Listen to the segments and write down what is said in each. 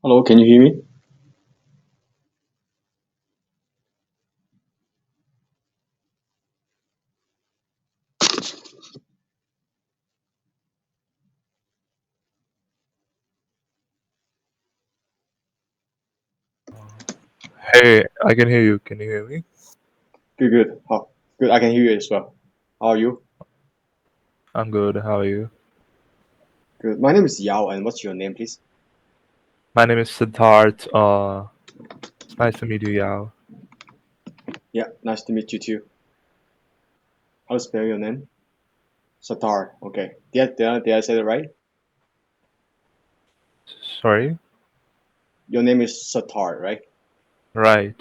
Hello, can you hear me? Hey, I can hear you. Can you hear me? Good, good. Good. I can hear you as well. How are you? I'm good. How are you? Good. My name is Yao, and what's your name, please? My name is Siddharth. It's nice to meet you, Yao. Yeah, nice to meet you too. How to spell your name? Satar. Okay. Did I say it right? Sorry? Your name is Satar, right? Right.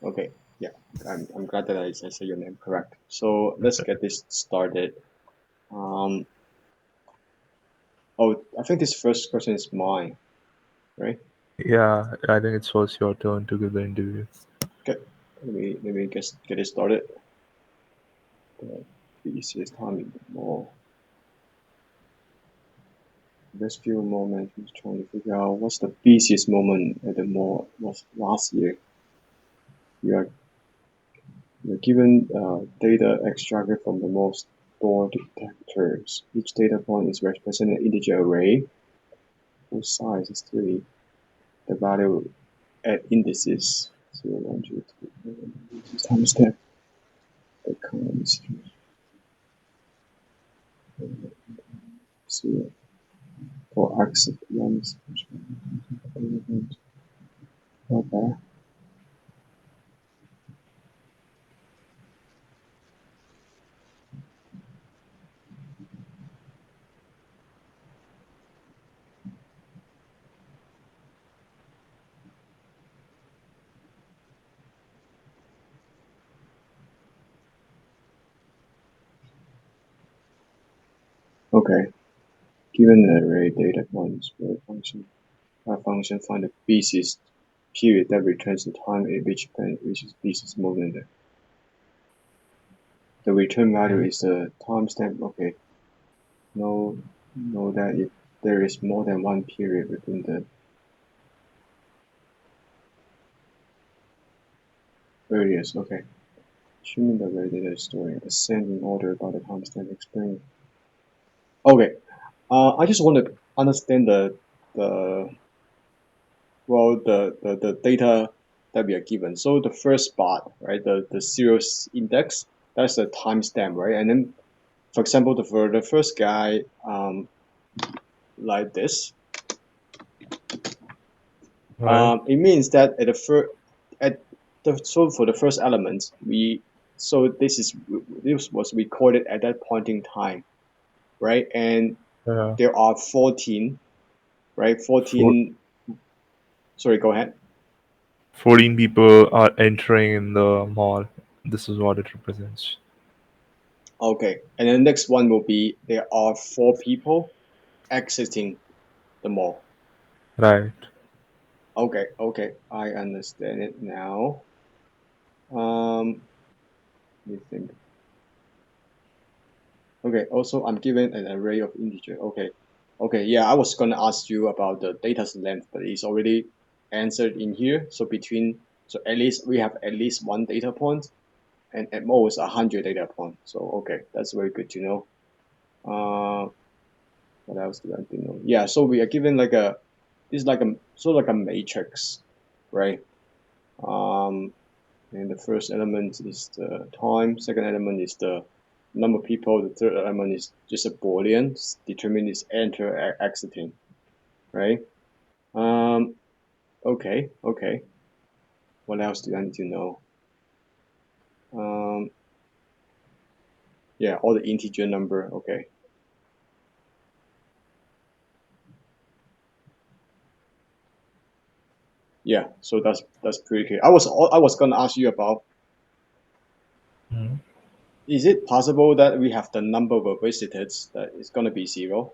Okay. Yeah. I'm glad that I said your name correct. So let's get this started. Um. Oh, I think this first question is mine, right? Yeah, I think it's first your turn to give the interview. Okay. Let me get it started. The easiest time in the mall. Best few moments was trying to figure out what's the busiest moment at the mall was last year. You are, you're given data extracted from the mall store detectors. Each data point is represented an integer array whose size is 3. The value at indices 0, 1, 2, 3, timestamp. The count is 0 for x of 1 is not bad. Okay. Given an array data points for a function, our function find the busiest period that returns the time at which is busiest moment. The return value Mm. is the timestamp. Okay, know that if there is more than one period within the earliest. Okay, assuming the array data is stored ascend in order by the timestamp explained. Okay, I just want to understand the the data that we are given. So the first spot, right, the serial index, that's the timestamp, right? And then, for example, for the first guy, like this, Right. it means that at the first, so for the first element, this was recorded at that point in time, right? And Yeah. there are 14, right? Four, 14. Sorry, go ahead. 14 people are entering in the mall. This is what it represents. Okay, and the next one will be there are 4 people exiting the mall. Right. Okay, okay, I understand it now. Let me think. Okay, also I'm given an array of integer. Okay, okay, yeah, I was gonna ask you about the data's length, but it's already answered in here. So at least we have at least one data point, and at most 100 data points. So okay, that's very good to know. Uh, what else do I need to know? Yeah, so we are given like a this is like a sort of like a matrix, right? Um, and the first element is the time. Second element is the number of people. The third element is just a boolean. Determine is enter exiting, right? Um, okay. What else do I need to know? Um, yeah, all the integer number. Okay. Yeah, so that's pretty clear. I was gonna ask you about, Mhm. is it possible that we have the number of visitors that is gonna be 0?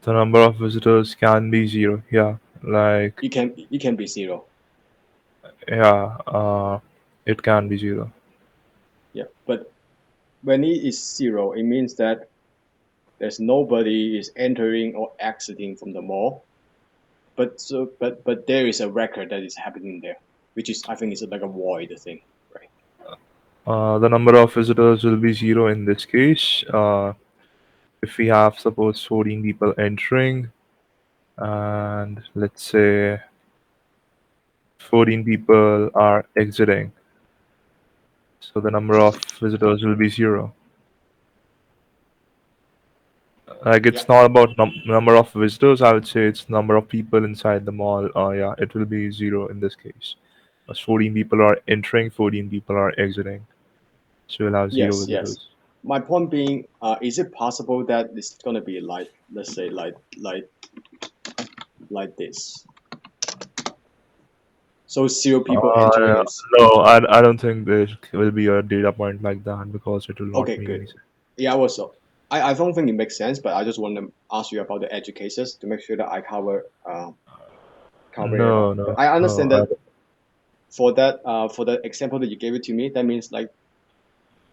The number of visitors can be zero. Yeah. Like, It can be 0. yeah, it can be zero. Yeah, but when it is 0, it means that there's nobody is entering or exiting from the mall, but there is a record that is happening there, which is I think is like a void thing, right? The number of visitors will be zero in this case. If we have suppose 14 people entering and let's say 14 people are exiting, so the number of visitors will be zero. Like Yeah. it's not about number of visitors. I would say it's number of people inside the mall. Yeah, it will be zero in this case. As 14 people are entering, 14 people are exiting, so we'll have zero Yes. Yes. visitors. My point being, is it possible that it's gonna be like, let's say, like this? So zero people entering Uh, is no, I don't think there will be a data point like that because it will not okay. make Good. any sense. Yeah. Also, I don't think it makes sense, but I just want to ask you about the edge cases to make sure that I cover it No, all. no, But I no. understand that for the example that you gave it to me, that means like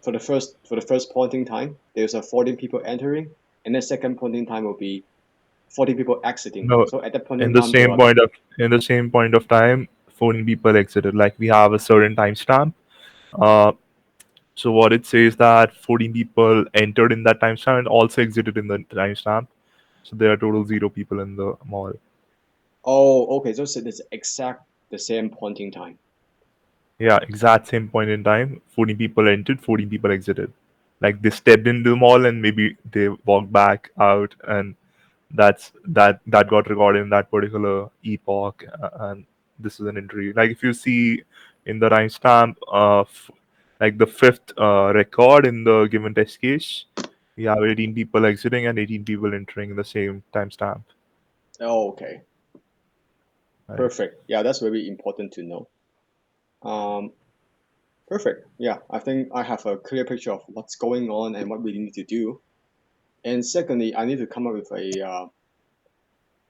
for the first point in time, there's a 14 people entering, and the second point in time will be 40 people exiting. No, So at that point in in the time, there same are point of in the same point of time, 14 people exited. Like we have a certain timestamp. Uh, so what it says that 14 people entered in that timestamp and also exited in the timestamp. So there are total zero people in the mall. oh okay, so it's exact the same point in time. Yeah, exact same point in time. 14 people entered, 14 people exited. Like they stepped into the mall and maybe they walked back out, and that got recorded in that particular epoch, and this is an entry. Like if you see in the timestamp of like the fifth record in the given test case, we have 18 people exiting and 18 people entering in the same timestamp. Oh, okay, Right. perfect. Yeah, that's very important to know. Um, Perfect. Yeah, I think I have a clear picture of what's going on and what we need to do. And secondly, I need to come up with a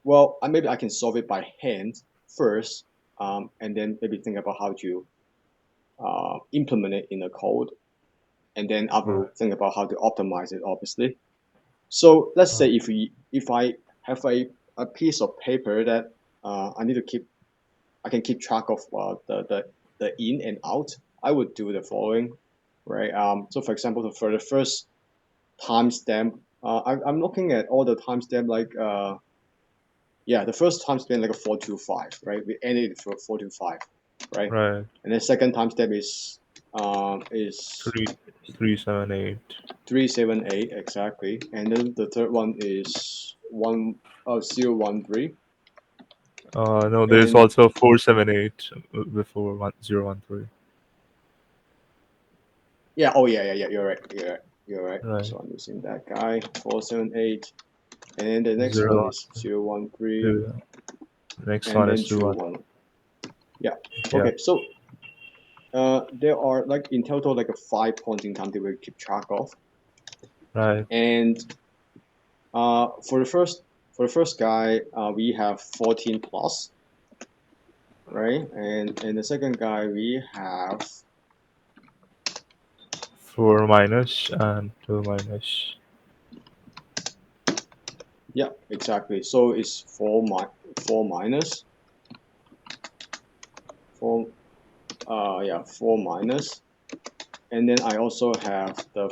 well, maybe I can solve it by hand first, and then maybe think about how to implement it in the code, and then I Right. will think about how to optimize it, obviously. So let's say Right. if I have a piece of paper that I need to keep, I can keep track of the in and out. I would do the following, right? So for example, for the first timestamp, I'm looking at all the timestamp like yeah, the first timestamp like a 425, right? We ended for 425, right? Right. And the second timestamp is Three, 378. 378 exactly, and then the third one is 013, No, there's and also 478 before 1013. yeah, oh yeah, you're right. Right. So I'm using that guy 478, and then the next one Zero. is 013, The next and one then is two one. 21. Yeah, Yeah. okay. So there are like in total like a 5 points in time that we keep track of, Right. and for the first guy we have 14 plus, right? And the second guy we have. Four minus and two minus. Yeah, exactly. So it's four minus four. Yeah, four minus, and then I also have the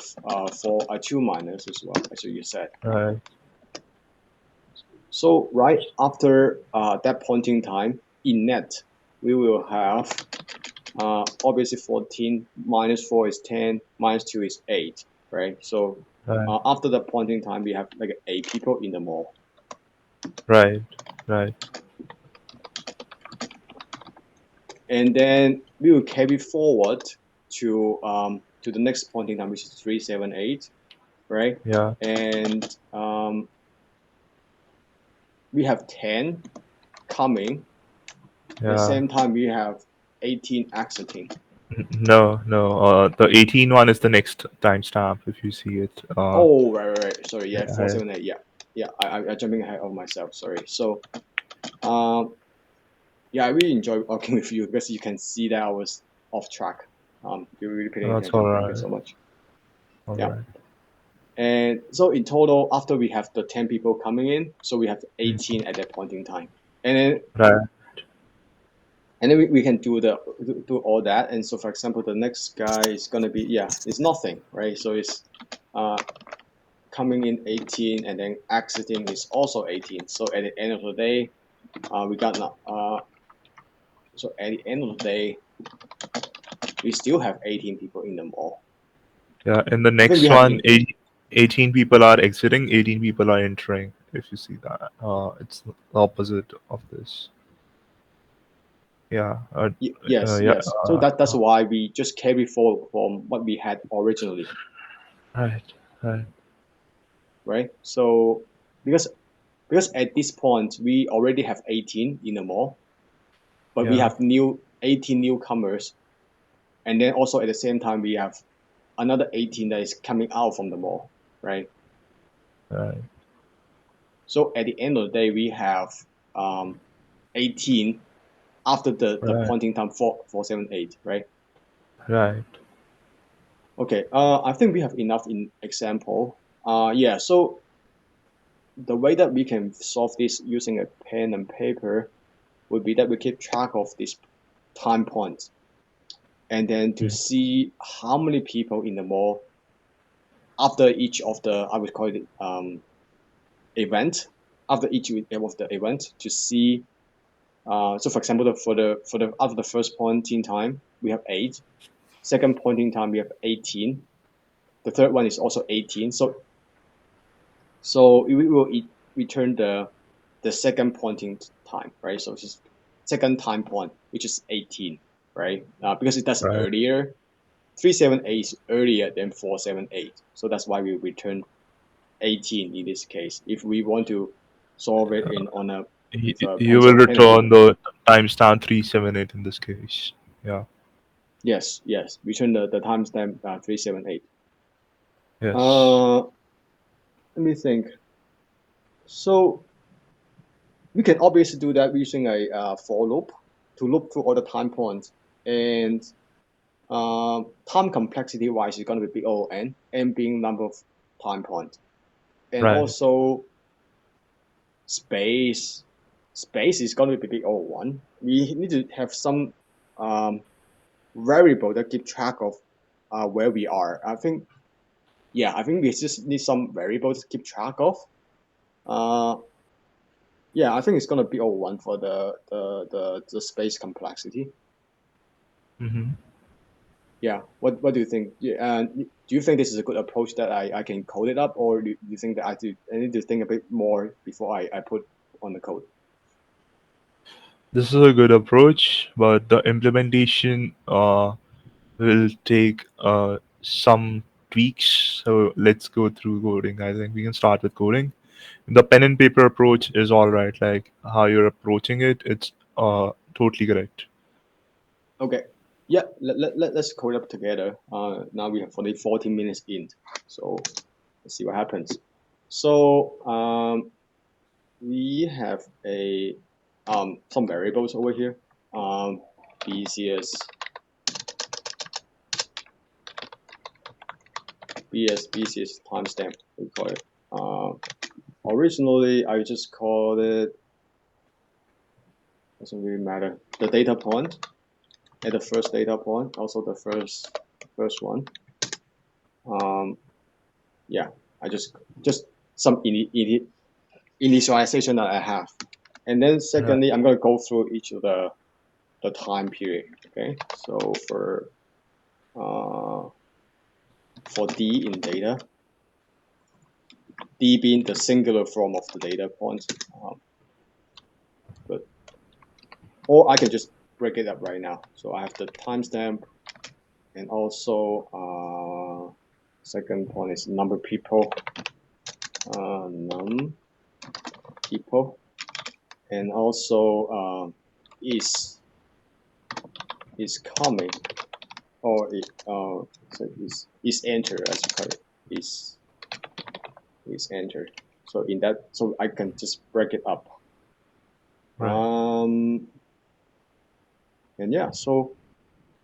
two minus as well, as you said. Right. So right after that point in time, in net, we will have obviously 14 minus 4 is 10, minus 2 is 8, right? So Right. after that point in time, we have like 8 people in the mall. Right. Right. And then we will carry forward to the next point in time, which is 378, right? Yeah. And we have 10 coming. At the Yeah. same time, we have 18 exiting. No, no. The 18 one is the next timestamp if you see it. Oh, right. Sorry, yeah, Right. 478. Yeah. I'm jumping ahead of myself. Sorry. So, um, yeah, I really enjoy working with you because you can see that I was off track. You're really paying That's all attention. Thank you right. so much. All Yeah. right. And so in total, after we have the 10 people coming in, so we have 18 at that point in time. And then Right. we can do all that. And so for example, the next guy is gonna be, yeah, it's nothing, right? So it's coming in 18 and then exiting is also 18. So at the end of the day, we got so at the end of the day, we still have 18 people in the mall. Yeah. In the I think we next have one, in 18 people are exiting, 18 people are entering. If you see that, it's the opposite of this. Yeah. yes, Yeah. yes. So that's why we just carry forward from what we had originally, Right. Right. right? So because at this point we already have 18 in the mall, but we Yeah. have 18 newcomers, and then also at the same time we have another 18 that is coming out from the mall, right? Right. So at the end of the day, we have 18 after the Right. pointing time 478, right? Right. Okay. I think we have enough in example. Yeah. So the way that we can solve this using a pen and paper would be that we keep track of these time points, and then to Mm. see how many people in the mall after each of the, I would call it event, after each of the event, to see. So for example, for the after the first point in time, we have 8. Second point in time, we have 18. The third one is also 18. So we will return the second point in time, right? So it's second time point, which is 18, right? Because that's Right. earlier. 378 is earlier than 478, so that's why we return 18 in this case. If we want to solve it in on a with a You will pencil pen and return paper, the timestamp 378 in this case. Yeah. yes, yes, return the timestamp 378. Yes. Uh, let me think. So we can obviously do that using a for loop to loop through all the time points, and time complexity wise is going to be big O n being number of time points, and Right. also space space is going to be big O1. We need to have some um, variable that keep track of where we are. I think, yeah, I think we just need some variables to keep track of. Uh, yeah, I think it's gonna be O1 for the space complexity. Mm-hmm. Yeah, what do you think? Yeah, do you think this is a good approach that I can code it up, or do you think that I need to think a bit more before I put on the code? This is a good approach, but the implementation will take some tweaks. So let's go through coding. I think we can start with coding. The pen and paper approach is all right. Like how you're approaching it, it's totally correct. Okay. Yeah, let's code up together. Now we have 40 minutes in, so let's see what happens. So we have a some variables over here. BCS BCS timestamp we call it. Originally I just called it, doesn't really matter, the data point at the first data point, also the first one. Um, yeah, I just some initialization that I have, and then Right. secondly I'm going to go through each of the time period. Okay, so uh, for D in data, D being the singular form of the data point, but or I can just break it up right now. So I have the timestamp, and also second point is number people, num people, and also is coming, or so is enter, as you call it, is entered. So in that, so I can just break it up. Right. And yeah, so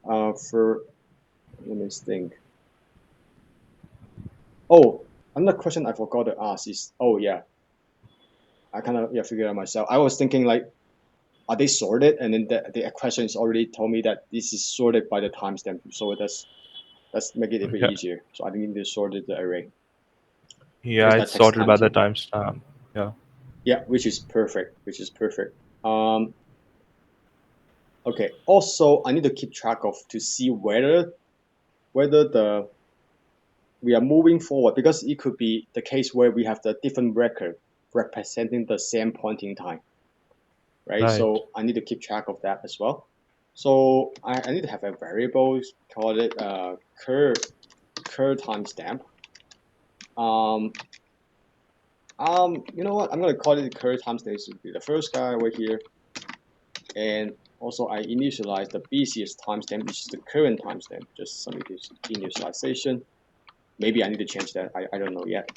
for let me think. Oh, another question I forgot to ask is, oh yeah, I kind of figured out myself. I was thinking like, are they sorted? And then the question is already told me that this is sorted by the timestamp. So that's make it a bit Yeah, easier. So I didn't need to sort the array yeah, because that it's takes sorted time by the too. timestamp. Yeah, Yeah, which is perfect. Which is perfect. Okay. Also, I need to keep track of to see whether the we are moving forward because it could be the case where we have the different record representing the same point in time, right? right, So I need to keep track of that as well. So I need to have a variable called it cur timestamp. Um, you know what? I'm gonna call it cur timestamp. This would be the first guy over here, and also I initialize the busiest timestamp, which is the current timestamp. Just some initialization. Maybe I need to change that. I don't know yet.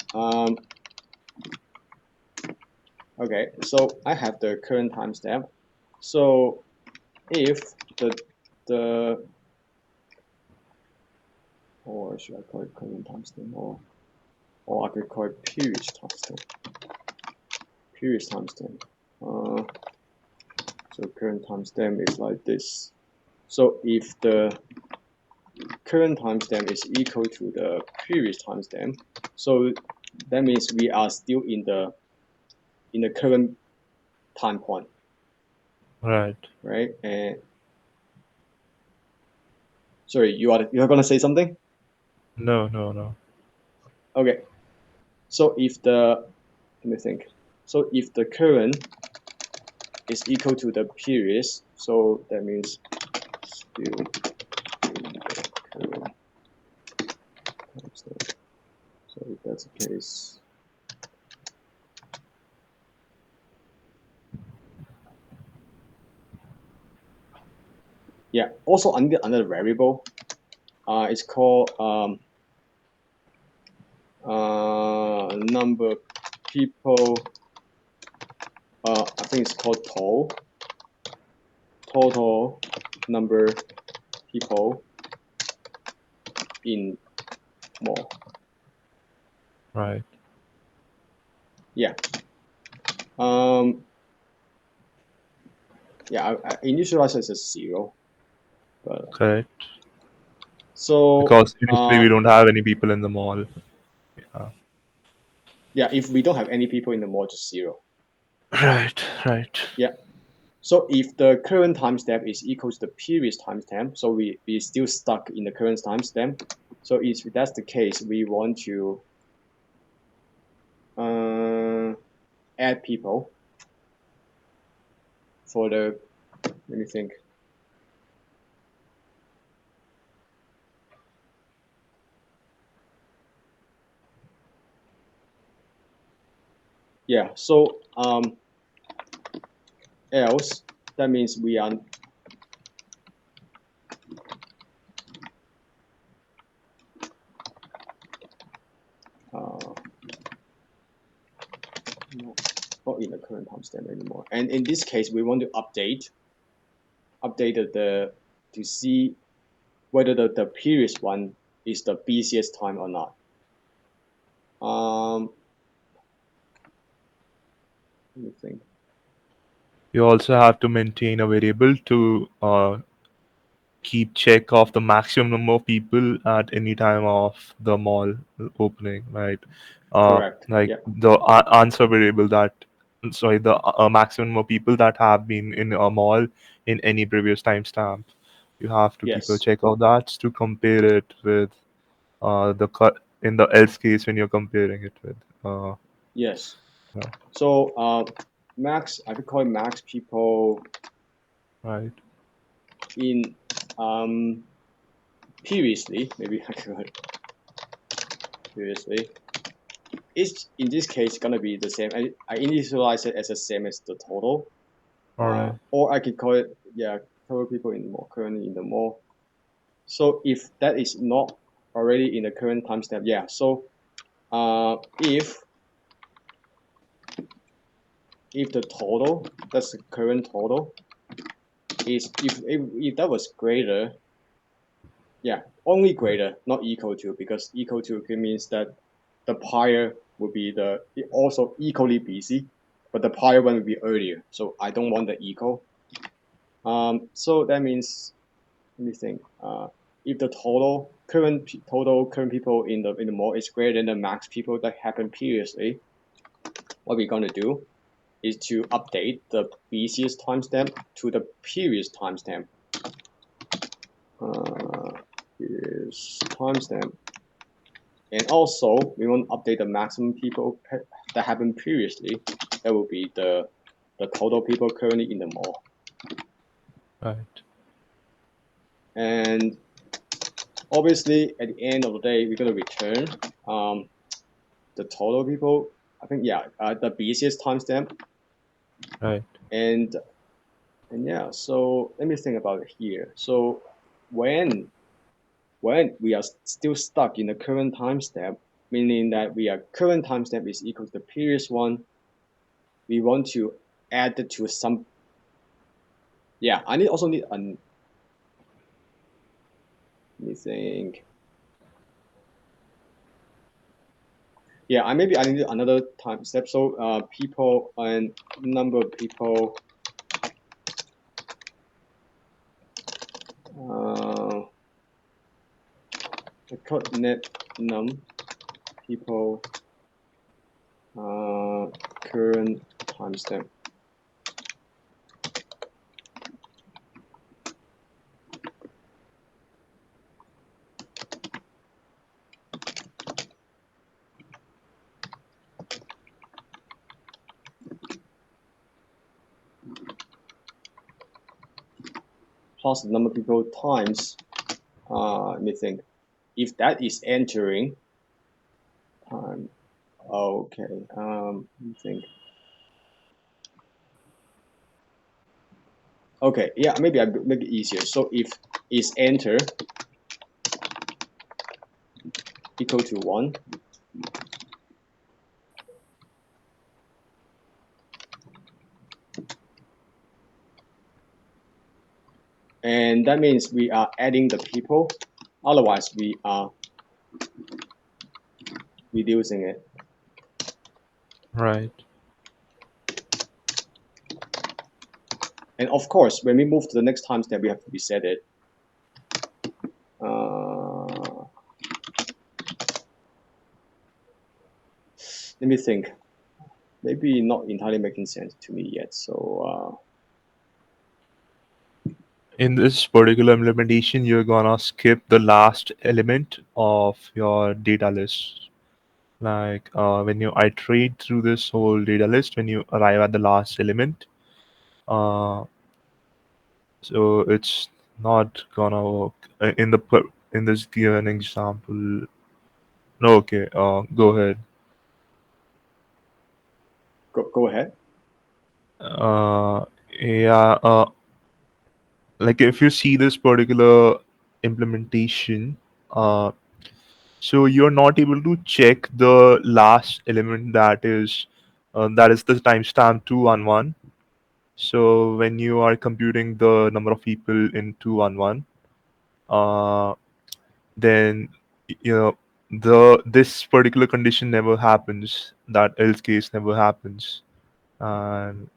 Okay, so I have the current timestamp. So if the or should I call it current timestamp or I could call it previous timestamp. Previous timestamp. So current timestamp is like this. So if the current timestamp is equal to the previous timestamp, so that means we are still in the current time point, right. right? And sorry, you're gonna say something? No, no, no. Okay. So if the let me think. So if the current is equal to the previous, so that means still in the current timestamp. So if that's the case, yeah. Also, I need another variable. It's called number people. I think it's called total number people in mall. Right. Yeah. Yeah. I initialize it as a 0, but Correct. so Because initially we don't have any people in the mall. Yeah. yeah, if we don't have any people in the mall, just 0. Right, right. Yeah. So if the current timestamp is equal to the previous timestamp, so we still stuck in the current timestamp. So if that's the case, we want to add people for the, let me think. Yeah, so else, that means we are, uh, not in the current timestamp anymore. And in this case, we want to update the to see whether the previous one is the busiest time or not. Let me think. You also have to maintain a variable to keep check of the maximum number of people at any time of the mall opening, right? Correct. Like Yeah. the answer variable that, sorry, the maximum number of people that have been in a mall in any previous timestamp. You have to keep a Yes. check of that to compare it with in the else case when you're comparing it with. Yes. Yeah, So max, I could call it max people right, in previously, maybe I could previously. It's in this case gonna be the same. I initialize it as the same as the total. all right, Or I could call it, yeah, total people in the mall, currently in the mall. So if that is not already in the current timestamp, yeah. So if the total, that's the current total, is if that was greater, yeah, only greater, not equal to, because equal to means that the prior will be the also equally busy, but the prior one will be earlier. So I don't want the equal. So that means, let me think. If the total current people in the mall is greater than the max people that happened previously, what we're gonna do is to update the busiest timestamp to the previous timestamp. Previous timestamp, and also we want to update the maximum people that happened previously. That will be the total people currently in the mall. Right. And obviously, at the end of the day, we're gonna return the total people. I think the busiest timestamp, Right. and yeah. So let me think about it here. So when we are still stuck in the current timestamp, meaning that we are current timestamp is equal to the previous one, we want to add it to some. Yeah, I also need an. Let me think. Yeah, I need another time step. So people and number of people. The code net num people current timestamp. Plus the number of people times. Let me think. If that is entering time. Okay. Let me think. Okay. Yeah. Maybe I make it easier. So if is enter equal to 1, and that means we are adding the people. Otherwise, we are reducing it. Right. And of course, when we move to the next time step, we have to reset it. Let me think. Maybe not entirely making sense to me yet. So In this particular implementation, you're gonna skip the last element of your data list. Like when you iterate through this whole data list, when you arrive at the last element, uh, so it's not gonna work. In this given example. No, okay. Go ahead. go ahead. Uh, yeah. Like if you see this particular implementation, uh, so you're not able to check the last element that is the timestamp 211. So when you are computing the number of people in 211, uh, then you know the this particular condition never happens. That else case never happens, and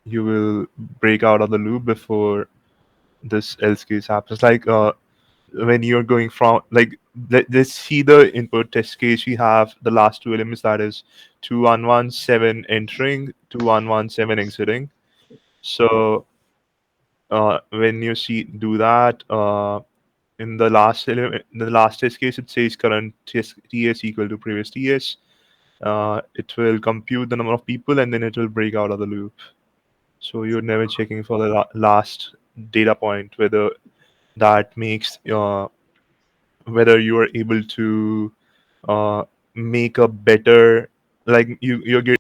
you will break out of the loop before this else case happens. Like when you're going from like let's see the input test case. We have the last two elements, that is 2117 entering, 2117 exiting. So when you see do that, in the last element, in the last test case, it says current TS equal to previous TS. It will compute the number of people and then it will break out of the loop. So you're never checking for the last data point whether that makes whether you are able to uh, make a better, like you're getting,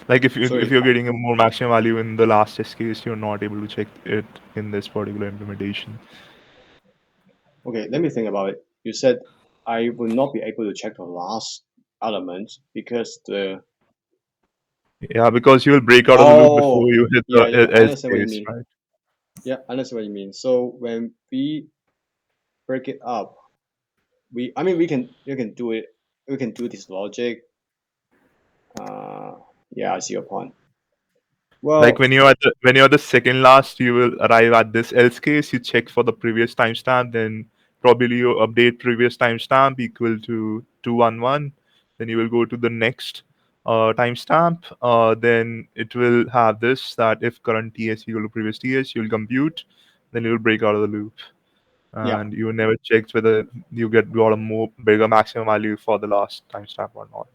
like if Sorry. you're getting a more maximum value in the last test case, you're not able to check it in this particular implementation. Okay, let me think about it. You said I will not be able to check the last element because the. Yeah, because you will break out of the loop before Oh, you hit yeah, the yeah. I else understand what you case, mean. right? Yeah, I understand what you mean. So when we break it up, we can do it. We can do this logic. Yeah, I see your point. Like Well, when you're the second last, you will arrive at this else case. You check for the previous timestamp, then probably you update previous timestamp equal to 211. Then you will go to the next timestamp. Then it will have this that if current TS equal to previous TS, you will compute. Then you will break out of the loop, yeah, and you never checked whether you got a more bigger maximum value for the last timestamp or not.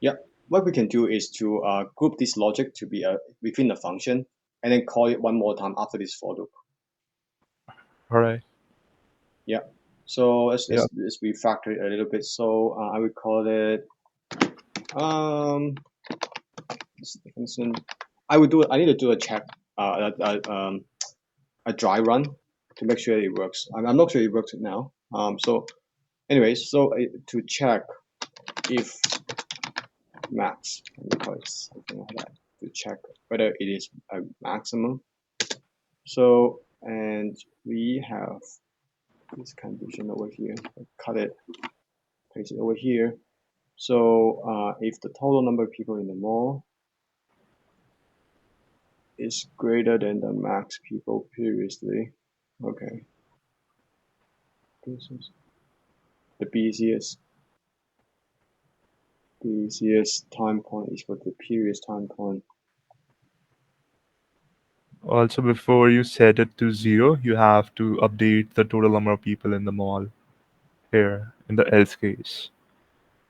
yeah. What we can do is to group this logic to be within the function, and then call it one more time after this for loop. All right. Yeah. So Yeah. let's refactor it a little bit. So I will call it um. I would do. I need to do a check. A dry run to make sure it works. I'm not sure it works now. So anyways, so to check if max, let me call it something like that, to check whether it is a maximum. So, and we have this condition over here. Cut it, paste it over here. So if the total number of people in the mall is greater than the max people previously, okay, this is the busiest time point is equal to the previous time point. Also, before you set it to 0, you have to update the total number of people in the mall here in the else case.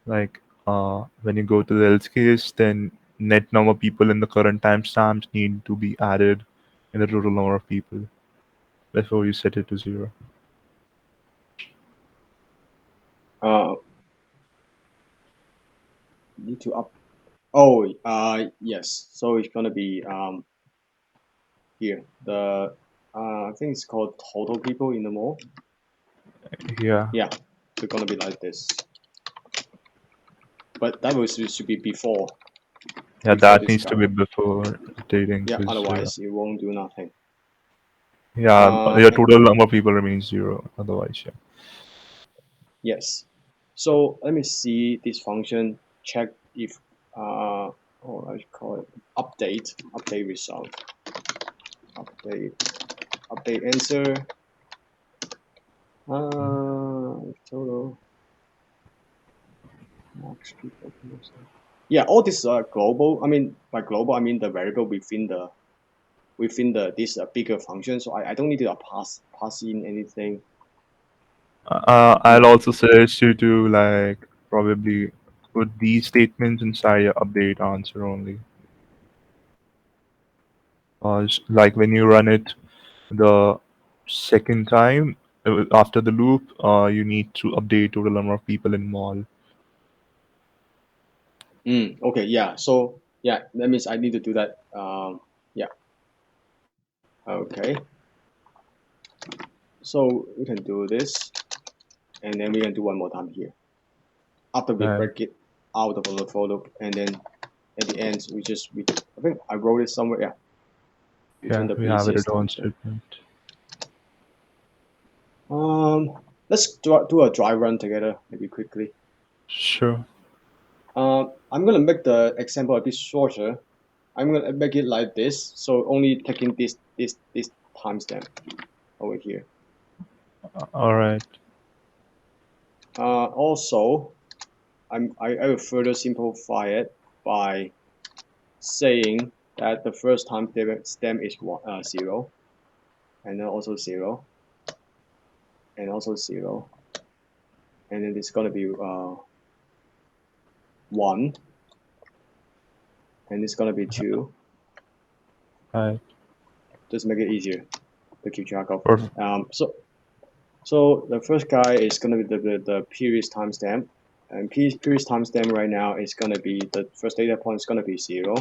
Like when you go to the else case, then net number of people in the current timestamps need to be added in the total number of people before you set it to 0. Uh, need to up. Oh, yes. So it's gonna be here. The I think it's called total people in the mall. Yeah, Yeah, it's gonna be like this. But that was should be yeah, before that this needs to guy. be before updating Yeah, because otherwise it won't do nothing. yeah, your And total number of people remains 0 otherwise. Yeah. yes. So let me see this function. Check if oh I should call it update result update answer total max people. Yeah, all this global. I mean by global I mean the variable within the this bigger function. So I don't need to pass in anything. I'll also suggest you to like probably put these statements inside your update answer only. Like when you run it the second time after the loop, you need to update total number of people in mall. Okay, yeah. So yeah, that means I need to do that. Yeah. Okay. So we can do this, and then we can do one more time here. After we Right. break it out of the photo, and then at the end I think I wrote it somewhere. Yeah. Return Yeah, the we have a busiest return timestamp. statement. Let's do a dry run together, maybe quickly. Sure. I'm gonna make the example a bit shorter. I'm gonna make it like this, so only taking this timestamp over here. All right. Also, I will further simplify it by saying that the first timestamp is 0, and then also 0, and also 0, and then it's gonna be 1, and it's gonna be 2. Right. Just make it easier to keep track of. Perfect. So the first guy is gonna be the previous timestamp, and previous timestamp right now is gonna be the first data point is gonna be 0,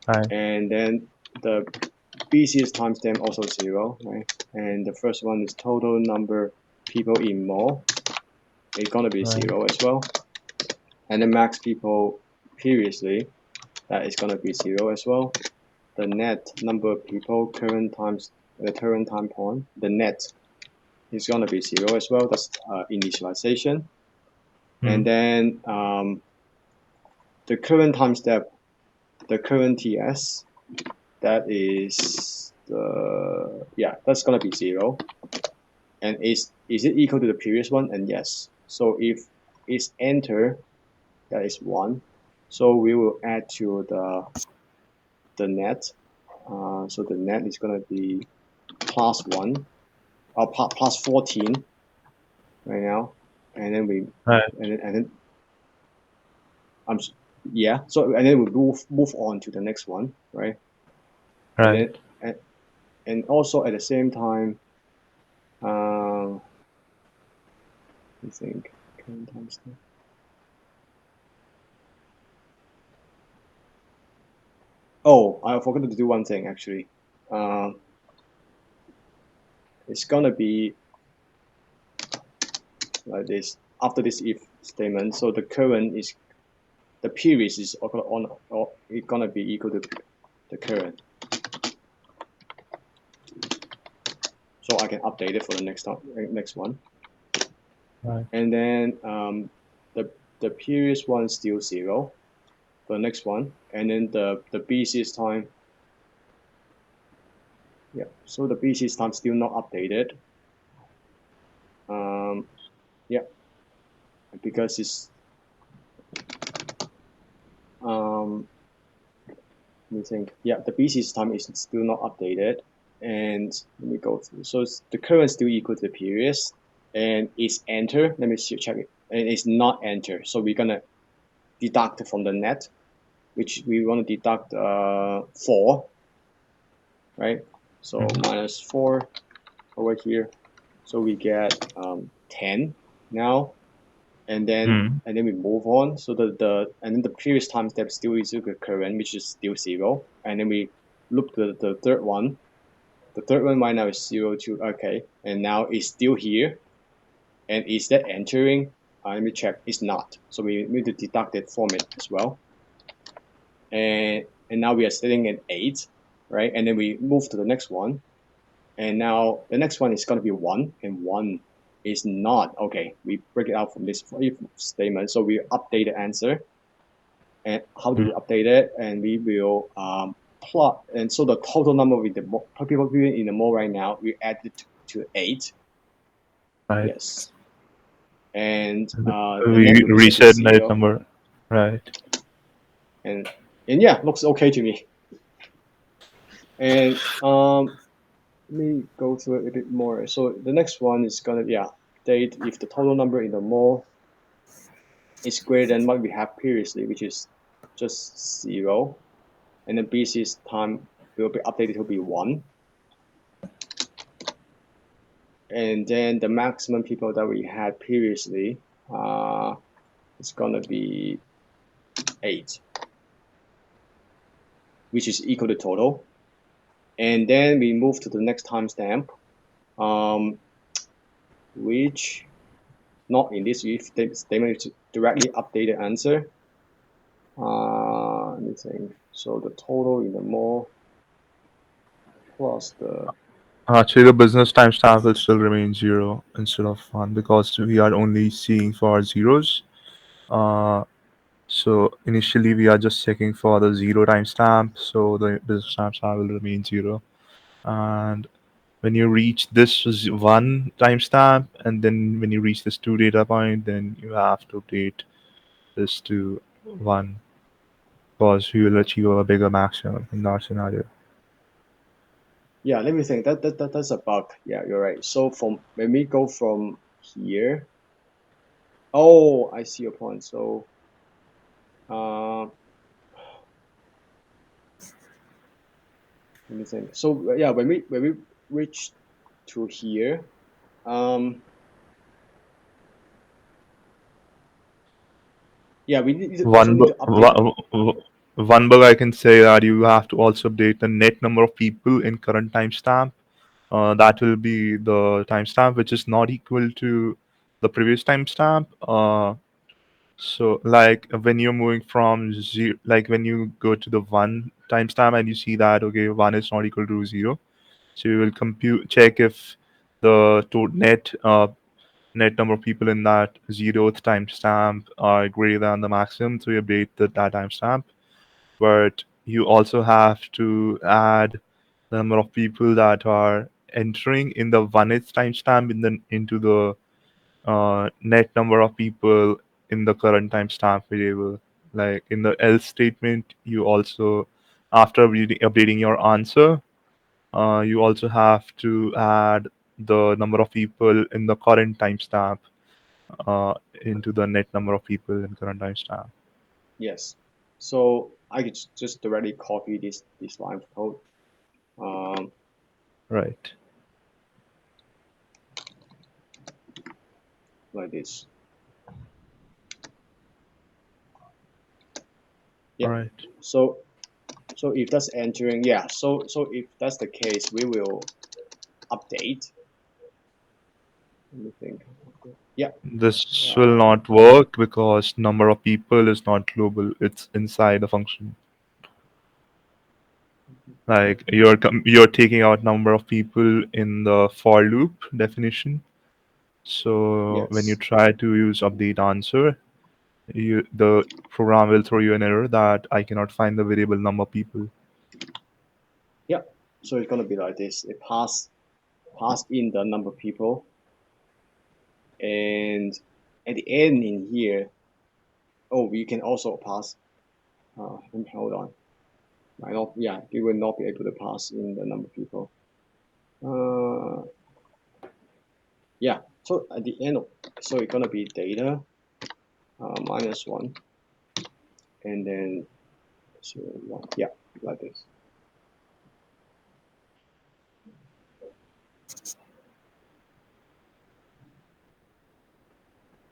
Right. and then the busiest timestamp also 0, right? And the first one is total number people in mall. It's gonna be Right. 0 as well. And the max people previously, that is gonna be 0 as well. The net number of people the current time point, the net is gonna be 0 as well. That's initialization. And Mm. then the current time step, the current TS, that is that's gonna be 0. And is it equal to the previous one? And yes. So if it's enter, that is 1. So we will add to the net. So the net is gonna be +1 or +14 right now, and then we Right. and then I'm yeah. So and then we move on to the next one, right? And Right. then and also at the same time, uh, I think current timestamp. Oh, I forgot to do one thing actually. Um, it's gonna be like this after this if statement. So the current is the period is on or it's gonna be equal to the current. So I can update it for the next one. Right. And then the previous one is still 0 for the next one, and then the BC's time, yeah. So the BC's time still not updated. Yeah, because it's um let me think. Yeah, the BC's time is still not updated, and let me go through. So the current still equal to the previous, and it's enter. Let me check it, and it's not enter. So we're gonna deduct from the net, which we want to deduct 4, right? So -4 over here. So we get 10 now, and then Mm. we move on. So and then the previous time step still is the current, which is still 0, and then we look the third one. The third one right now is 0 2. Okay, and now it's still here, and is that entering? Let me check. It's not. So we need to deduct it from it as well. And now we are sitting at 8, right? And then we move to the next one, and now the next one is going to be 1, and 1 is not. Okay, we break it out from this if statement. So we update the answer. And how do we update it? And we will plot. And so the total number of the people in the mall right now, we add it to 8. Right. Yes. And the net We will be set to reset net 0. number. Right. And yeah, looks okay to me. And let me go through it a bit more. So the next one is gonna date if the total number in the mall is greater than what we have previously, which is just 0, and then BC's time will be updated to be 1, and then the maximum people that we had previously is gonna be 8, which is equal to total. And then we move to the next timestamp, which not in this if statement is directly update the answer. Let me think. So the total in the mall plus the Actually, the business timestamp will still remain 0 instead of 1 because we are only seeing for zeros. Uh, so initially we are just checking for the 0 timestamp, so the business timestamp will remain 0. And when you reach this 1 timestamp, and then when you reach this 2 data point, then you have to update this to 1 because you will achieve a bigger maximum in that scenario. yeah. Let me think. That's a bug. Yeah, you're right. So from when we go from here, oh, I see your point. So uh, let me think. So yeah, when we reach to here, um, yeah, we also One need bu- to update the one bug I can say that you have to also update the net number of people in current timestamp. That will be the timestamp which is not equal to the previous timestamp. So like when you're moving from zero, like when you go to the 1 timestamp and you see that okay 1 is not equal to 0, so you will compute check if the net number of people in that zeroth timestamp are greater than the maximum, so you update that timestamp. But you also have to add the number of people that are entering in the 1th timestamp into the net number of people in the current timestamp variable. Like in the else statement, you also, after updating your answer, you also have to add the number of people in the current timestamp into the net number of people in current timestamp. Yes. So I could just directly copy this line of code. Um, Right. like this. All Yeah. right. So if that's entering, yeah. So if that's the case, we will update. Let me think. Yeah. This will Uh, not work because number of people is not global. It's inside the function. Like you're taking out number of people in the for loop definition. So when you yes. try to use update answer, the program will throw you an error that I cannot find the variable number of people. Yeah. So it's gonna be like this. It pass in the number of people, and at the end in here, oh, we can also pass. Hold on. Might not. Yeah, it will not be able to pass in the number of people. Uh, yeah. So at the end, so it's gonna be data -1, and then 1. Yeah, like this.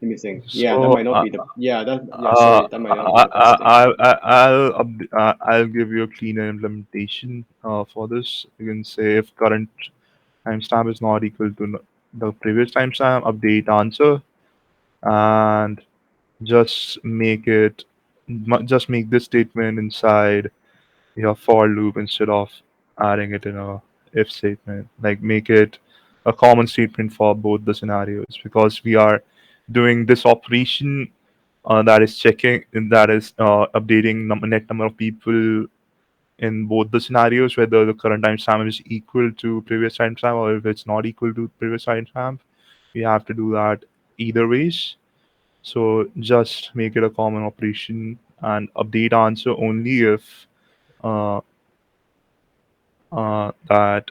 Let me think. Yeah, that So might not be the. Yeah, that. Yeah, Uh, sorry, that might not be the best thing. I'll give you a cleaner implementation for this. You can say if current timestamp is not equal to the previous timestamp, update answer, and just make it just make this statement inside your for loop instead of adding it in a if statement. Like make it a common statement for both the scenarios because we are doing this operation that is checking that is updating net number of people in both the scenarios, whether the current timestamp is equal to previous timestamp or if it's not equal to previous timestamp. We have to do that either ways. So just make it a common operation and update answer only if uh, that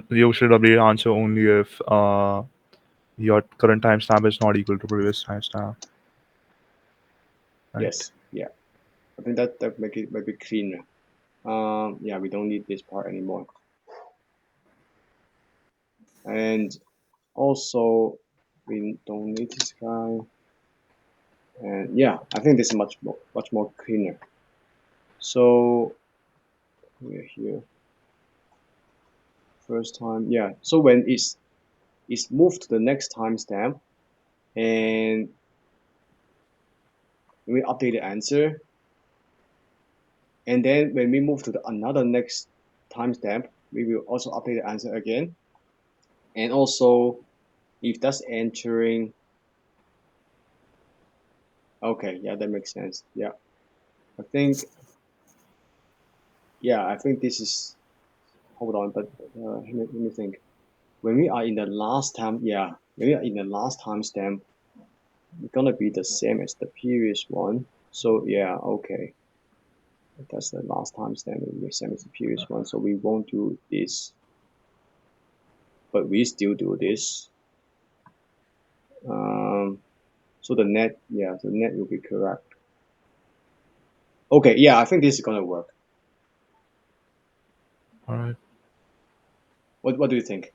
you should update answer only if your current timestamp is not equal to previous timestamp. Right. Yes. Yeah. I think that make it cleaner. Yeah, we don't need this part anymore. And also, we don't need this guy. And yeah, I think this is much more cleaner. So we're here first time. Yeah. So when it's moved to the next timestamp, and we update the answer, and then when we move to the another next timestamp, we will also update the answer again. And also, if that's entering, okay, yeah, that makes sense. Yeah, I think, yeah, I think this is. Hold on, but let me think. When we are in the last time, yeah, when we are in the last timestamp, it's gonna be the same as the previous one. So yeah, okay, that's the last timestamp. It will be the same as the previous one. So we won't do this, but we still do this. Um, so the net, yeah, the net will be correct. Okay, yeah, I think this is gonna work. All right. What do you think?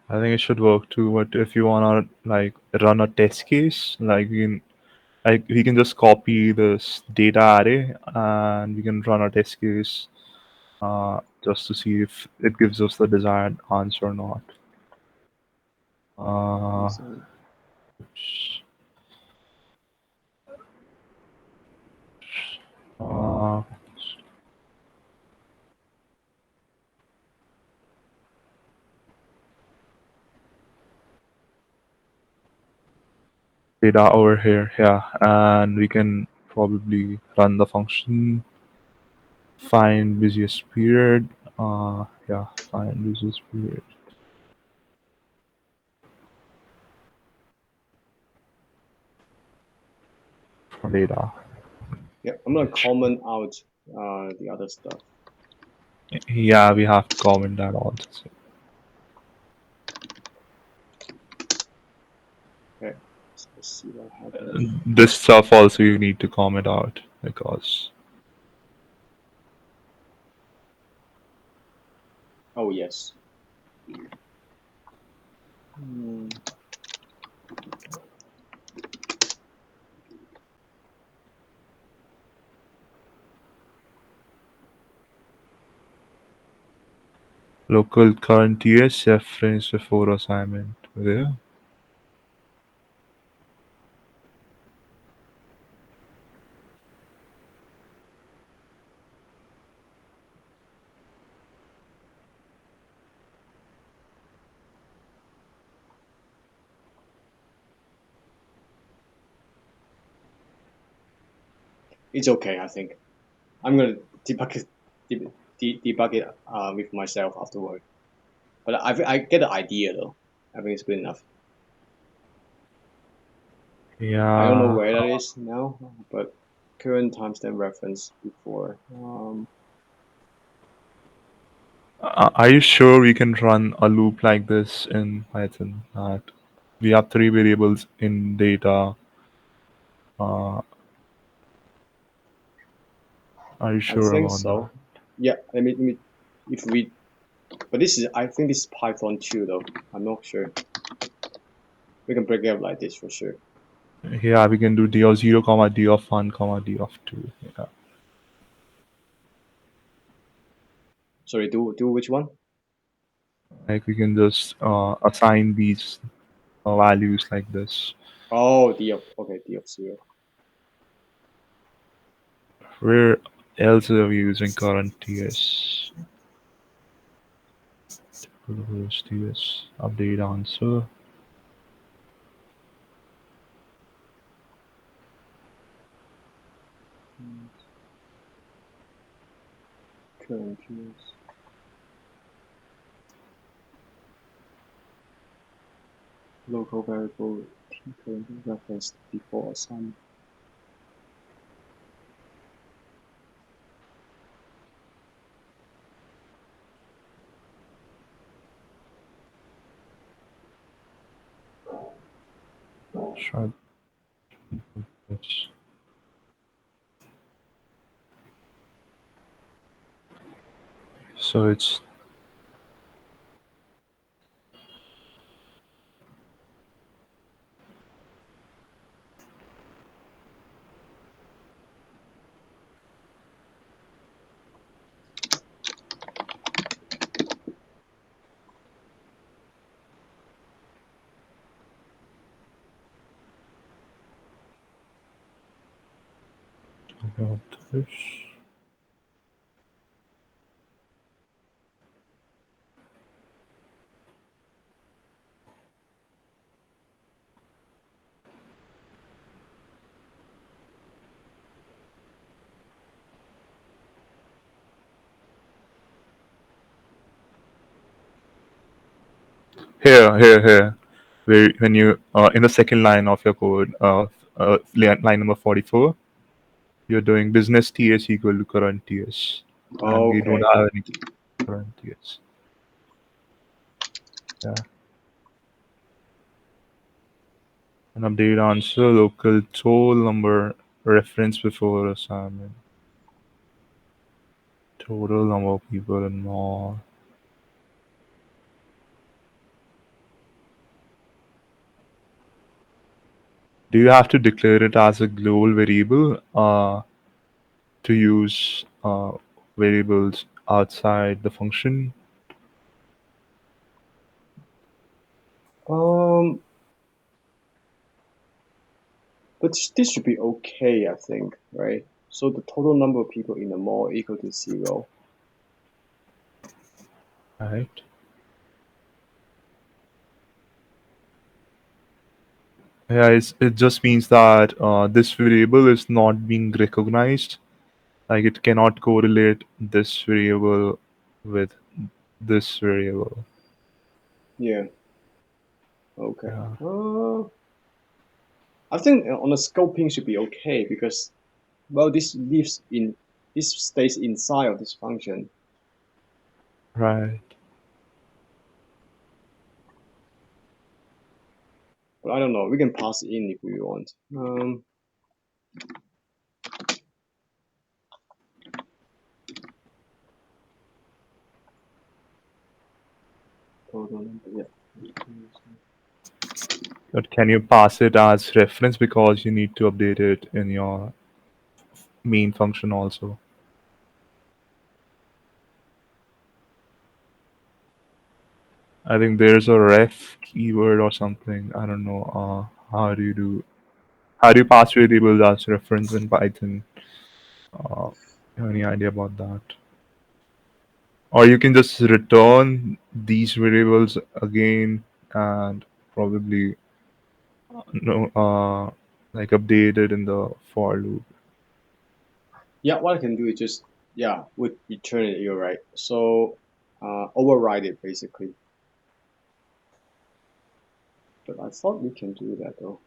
I think it should work too. But if you wanna like run a test case, we can just copy this data array and we can run a test case just to see if it gives us the desired answer or not. Uh, uh, data over here, yeah, and we can probably run the function find busiest period. Yeah, find busiest period from data. Yeah, I'm gonna comment out the other stuff. Yeah, we have to comment that also. Okay, so let's see what happens. This stuff also you need to comment out because Oh yes. Hmm. local current years reference before assignment. Yeah. It's okay. I think I'm gonna debug it, debug it with myself afterward. But I get the idea though. I think it's good enough. I don't know Yeah. where that is now, but current timestamp reference before. Are you sure we can run a loop like this in Python? That we have three variables in data. Uh, are you I sure think about that? so. Yeah. Let me if we. But this is I think this is Python 2 though. I'm not sure. We can break it up like this for sure. Yeah, we can do d of 0, comma d of 1, comma d of 2. Yeah. Sorry. Do which one? Like we can just assign these values like this. Oh, D of 0. Where else are we using current TS? Where's TS? Update answer. Current use. Local variable T current reference before assignment. Try this. So it's about this. Here. Where when you in the second line of your code, line number 44, you're doing business TS equal to current TS, and we don't Okay. have any current TS. Yeah. An update answer local toll number reference before assignment. Total number of people and more. Do you have to declare it as a global variable to use variables outside the function? Um, but this should be okay, I think, right? So the total number of people in the mall equal to 0. Right. Yeah, it just means that this variable is not being recognized. Like it cannot correlate this variable with this variable. Yeah. Okay. Yeah. I think on the scoping should be okay because well, this stays inside of this function. Right. But I don't know. We can pass it in if we want. Total number. Yeah. But can you pass it as reference because you need to update it in your main function also? I think there's a ref keyword or something. I don't know. How do you pass variables as reference in Python? You have any idea about that? Or you can just return these variables again and probably no like update it in the for loop. Yeah. What I can do is just yeah, with return it. You're right. So override it basically. But I thought we can do that though.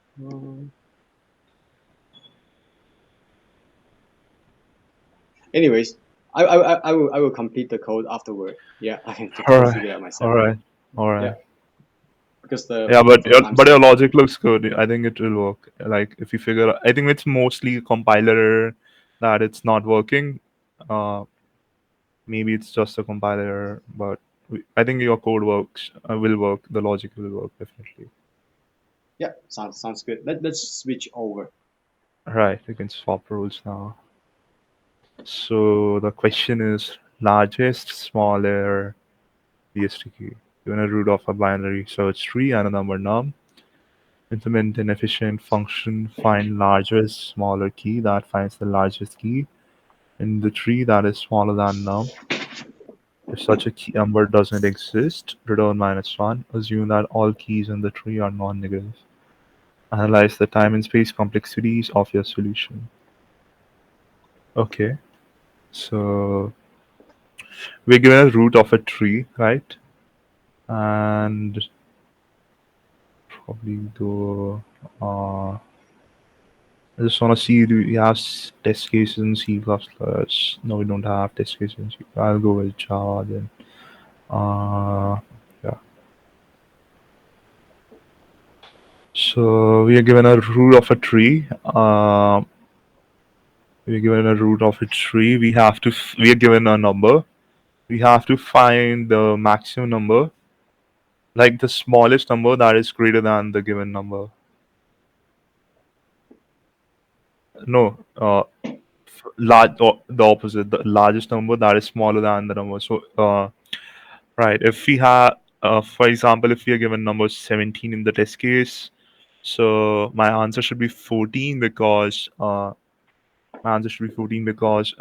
Anyways, I will complete the code afterward. Yeah, I can try All to right, figure it out all myself. right, all Yeah, right. because the Yeah, but for the time your sake. logic looks good. I think it will work. Like if you figure, I think it's mostly compiler error that it's not working. Uh, Maybe it's just a compiler error, but I think your code works. Will work. The logic will work definitely. Yeah, sounds good. Let's switch over. Right, we can swap roles now. So the question is largest, smaller BST key. Given a root of a binary search tree and a number num, implement an efficient function find largest, smaller key that finds the largest key in the tree that is smaller than num. If such a key number doesn't exist, return -1. Assume that all keys in the tree are non-negative. Analyze the time and space complexities of your solution. Okay, so we're given a root of a tree, right? And probably do. I just want to see, do we have test cases in C++? No, we don't have test cases in C. I'll go with Java then. Uh, yeah. So we are given a root of a tree. We are given a root of a tree. We are given a number. We have to find the maximum number, like the smallest number that is greater than the given number. No, large or the opposite, the largest number that is smaller than the number. So, right, if we have, for example, if we are given number 17 in the test case, so my answer should be 14 because my answer should be 14 because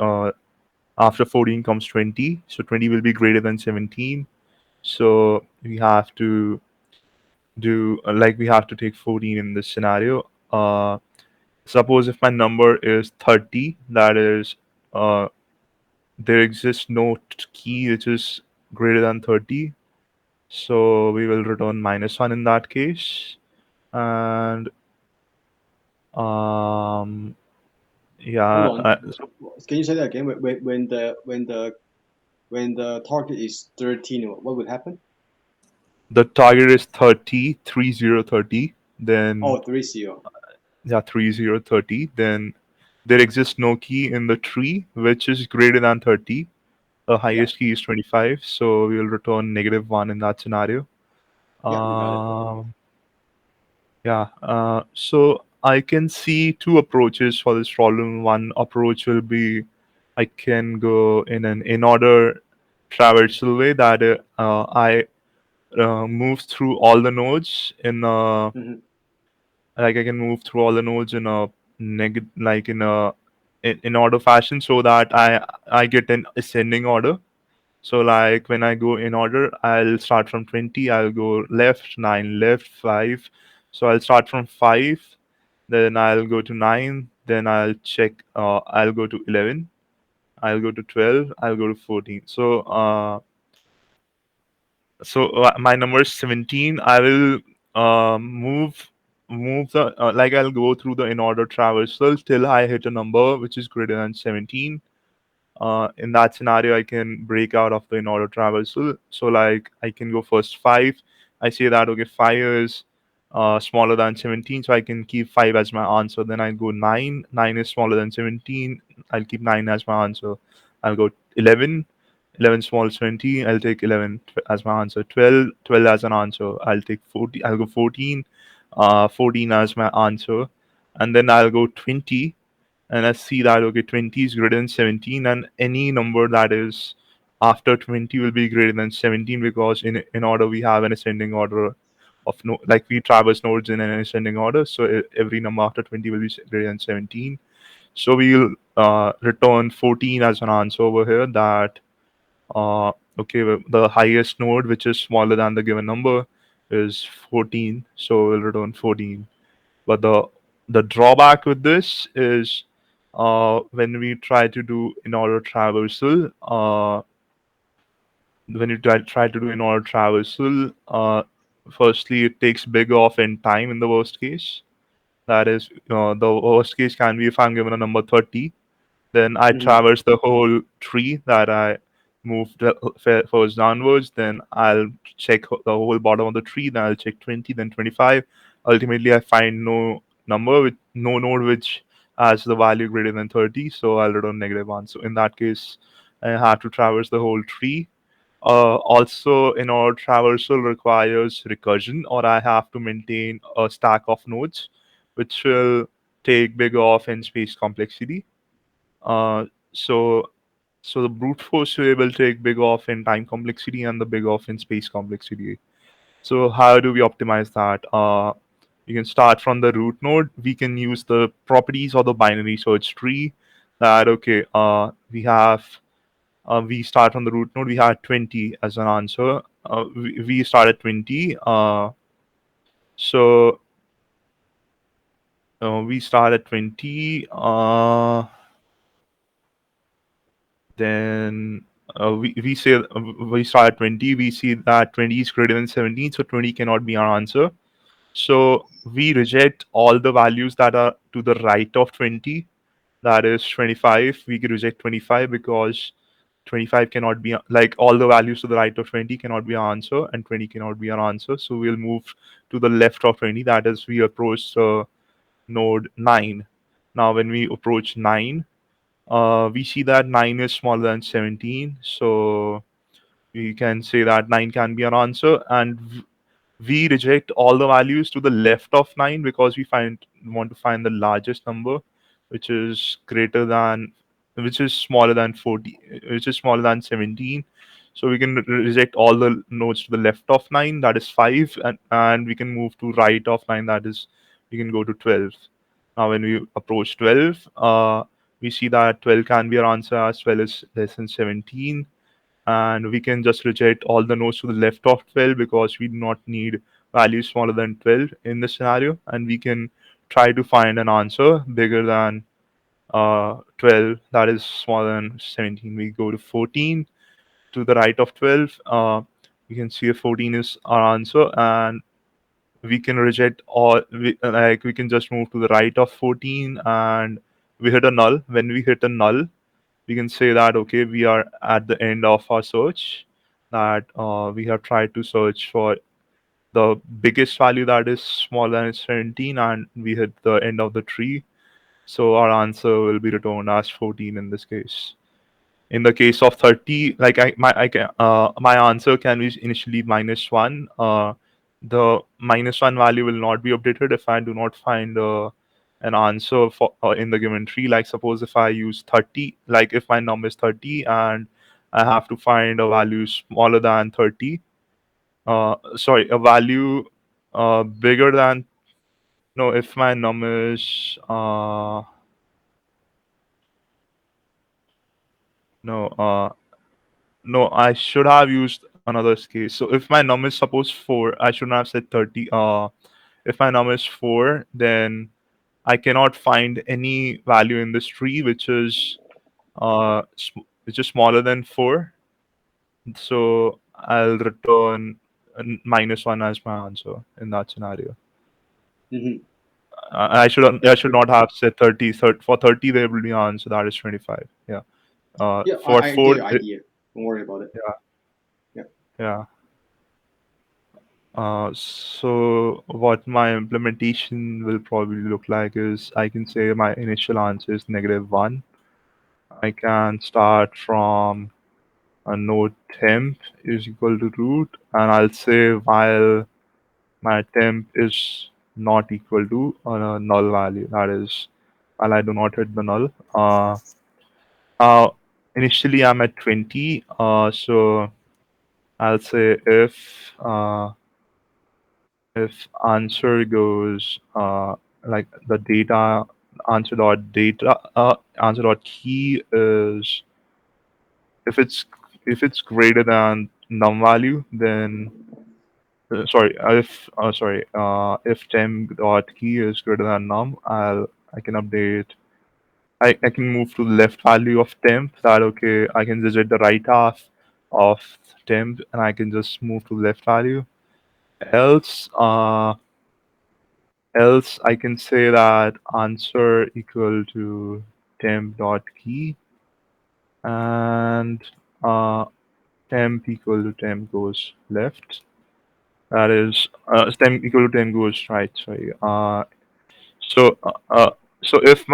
after 14 comes 20, so 20 will be greater than 17. So we have to do like we have to take 14 in this scenario. Suppose if my number is 30, that is uh, there exists no key which is greater than 30, so we will return -1 in that case. And um Hold yeah on. So can you say that again? When the target is 13, what would happen? the target is 30 30, then Oh, 30. yeah 30, then there exists no key in the tree which is greater than 30. The Yeah, highest key is 25, so we will return -1 in that scenario. yeah, we got it. um Yeah, so I can see two approaches for this problem. One approach will be I can go in an in order traversal way that I move through all the nodes in Hmm. like I can move through all the nodes in a like in order fashion so that I get an ascending order. So like when I go in order, I'll start from 20, I'll go left, 9 left, 5. So I'll start from 5, then I'll go to 9, then I'll check, I'll go to 11, I'll go to 12, I'll go to 14. So my number is 17. I will move the like I'll go through the in order traversal till I hit a number which is greater than 17. In that scenario, I can break out of the in order traversal. So like I can go first 5. I say that okay, 5 is smaller than 17, so I can keep 5 as my answer. Then I go 9. 9 is smaller than 17. I'll keep 9 as my answer. I'll go 11. 11 small 20. I'll take 11 as my answer. 12. 12 as an answer. I'll take 40. I'll go 14. 14 as my answer, and then I'll go 20, and I see that okay, 20 is greater than 17, and any number that is after 20 will be greater than 17, because in order we have an ascending order of no, like we traverse nodes in an ascending order, so every number after 20 will be greater than 17. So we'll return 14 as an answer over here. That okay, well, the highest node which is smaller than the given number is 14, so we'll return 14. But the drawback with this is when we try to do in order traversal, when you try to do in order traversal, firstly it takes big off in time in the worst case. That is, the worst case can be if I'm given a number 30, then I Mm-hmm. traverse the whole tree that I moved first downwards. Then I'll check the whole bottom of the tree. Then I'll check 20, then 25. Ultimately, I find no number with no node which has the value greater than 30. So I'll return -1. So in that case, I have to traverse the whole tree. Also, in order traversal requires recursion, or I have to maintain a stack of nodes, which will take big off in space complexity. Uh, so so the brute force will take big off in time complexity and the big off in space complexity. So how do we optimize that? You can start from the root node. We can use the properties of the binary search tree. That okay, we start from the root node. We had 20 as an answer. We start at 20. So we start at 20. Then we say we start at 20. We see that 20 is greater than 17, so 20 cannot be our answer. So we reject all the values that are to the right of 20. That is 25. We can reject 25 because 25 cannot be, like, all the values to the right of 20 cannot be our answer, and 20 cannot be our answer. So we'll move to the left of 20. That is, we approach node 9. Now, when we approach 9, we see that 9 is smaller than 17. So we can say that 9 can be an answer, and we reject all the values to the left of 9 because we want to find the largest number, which is greater than, which is smaller than 40, which is smaller than 17. So we can reject all the nodes to the left of 9, that is 5, and we can move to right of 9, that is, we can go to 12. Now when we approach 12, we see that 12 can be our answer as well as less than 17, and we can just reject all the nodes to the left of 12 because we do not need values smaller than 12 in this scenario, and we can try to find an answer bigger than 12, that is smaller than 17. We go to 14 to the right of 12. We can see if 14 is our answer, and we can reject all, we can just move to the right of 14, and we hit a null. When we hit a null, we can say that okay, we are at the end of our search, that we have tried to search for the biggest value that is smaller than 17, and we hit the end of the tree. So our answer will be returned as 14 in this case. In the case of 30, like my answer can be initially -1. The -1 value will not be updated if I do not find an answer for in the given tree. Like suppose if I use 30, like if my number is 30 and I have to find a value smaller than 30. Sorry, a value bigger than, no, if my number is no no, I should have used another case. So if my number is suppose 4, I shouldn't have said 30. if my num is 4, then I cannot find any value in this tree which is smaller than 4. So I'll return -1 as my answer in that scenario. Hmm. I Yeah, should not have said 30. For 30 there will be an answer that is 25. Yeah. yeah, For I get 4, your idea. Don't worry about it. yeah, Yeah. yeah. So what my implementation will probably look like is I can say my initial answer is -1. I can start from a node temp is equal to root, and I'll say while my temp is not equal to a null value. That is, while I do not hit the null. Uh, Initially I'm at 20. So I'll say if answer goes like the data answer dot key is if it's greater than num value, then if temp dot key is greater than num, I can update. I can move to the left value of temp. That okay, I can just hit the right half of temp, and I can just move to the left value. Else, else I can say that answer equal to temp dot key, and uh, temp equal to temp goes left. That is temp equal to temp goes right. Sorry. So uh, uh, so if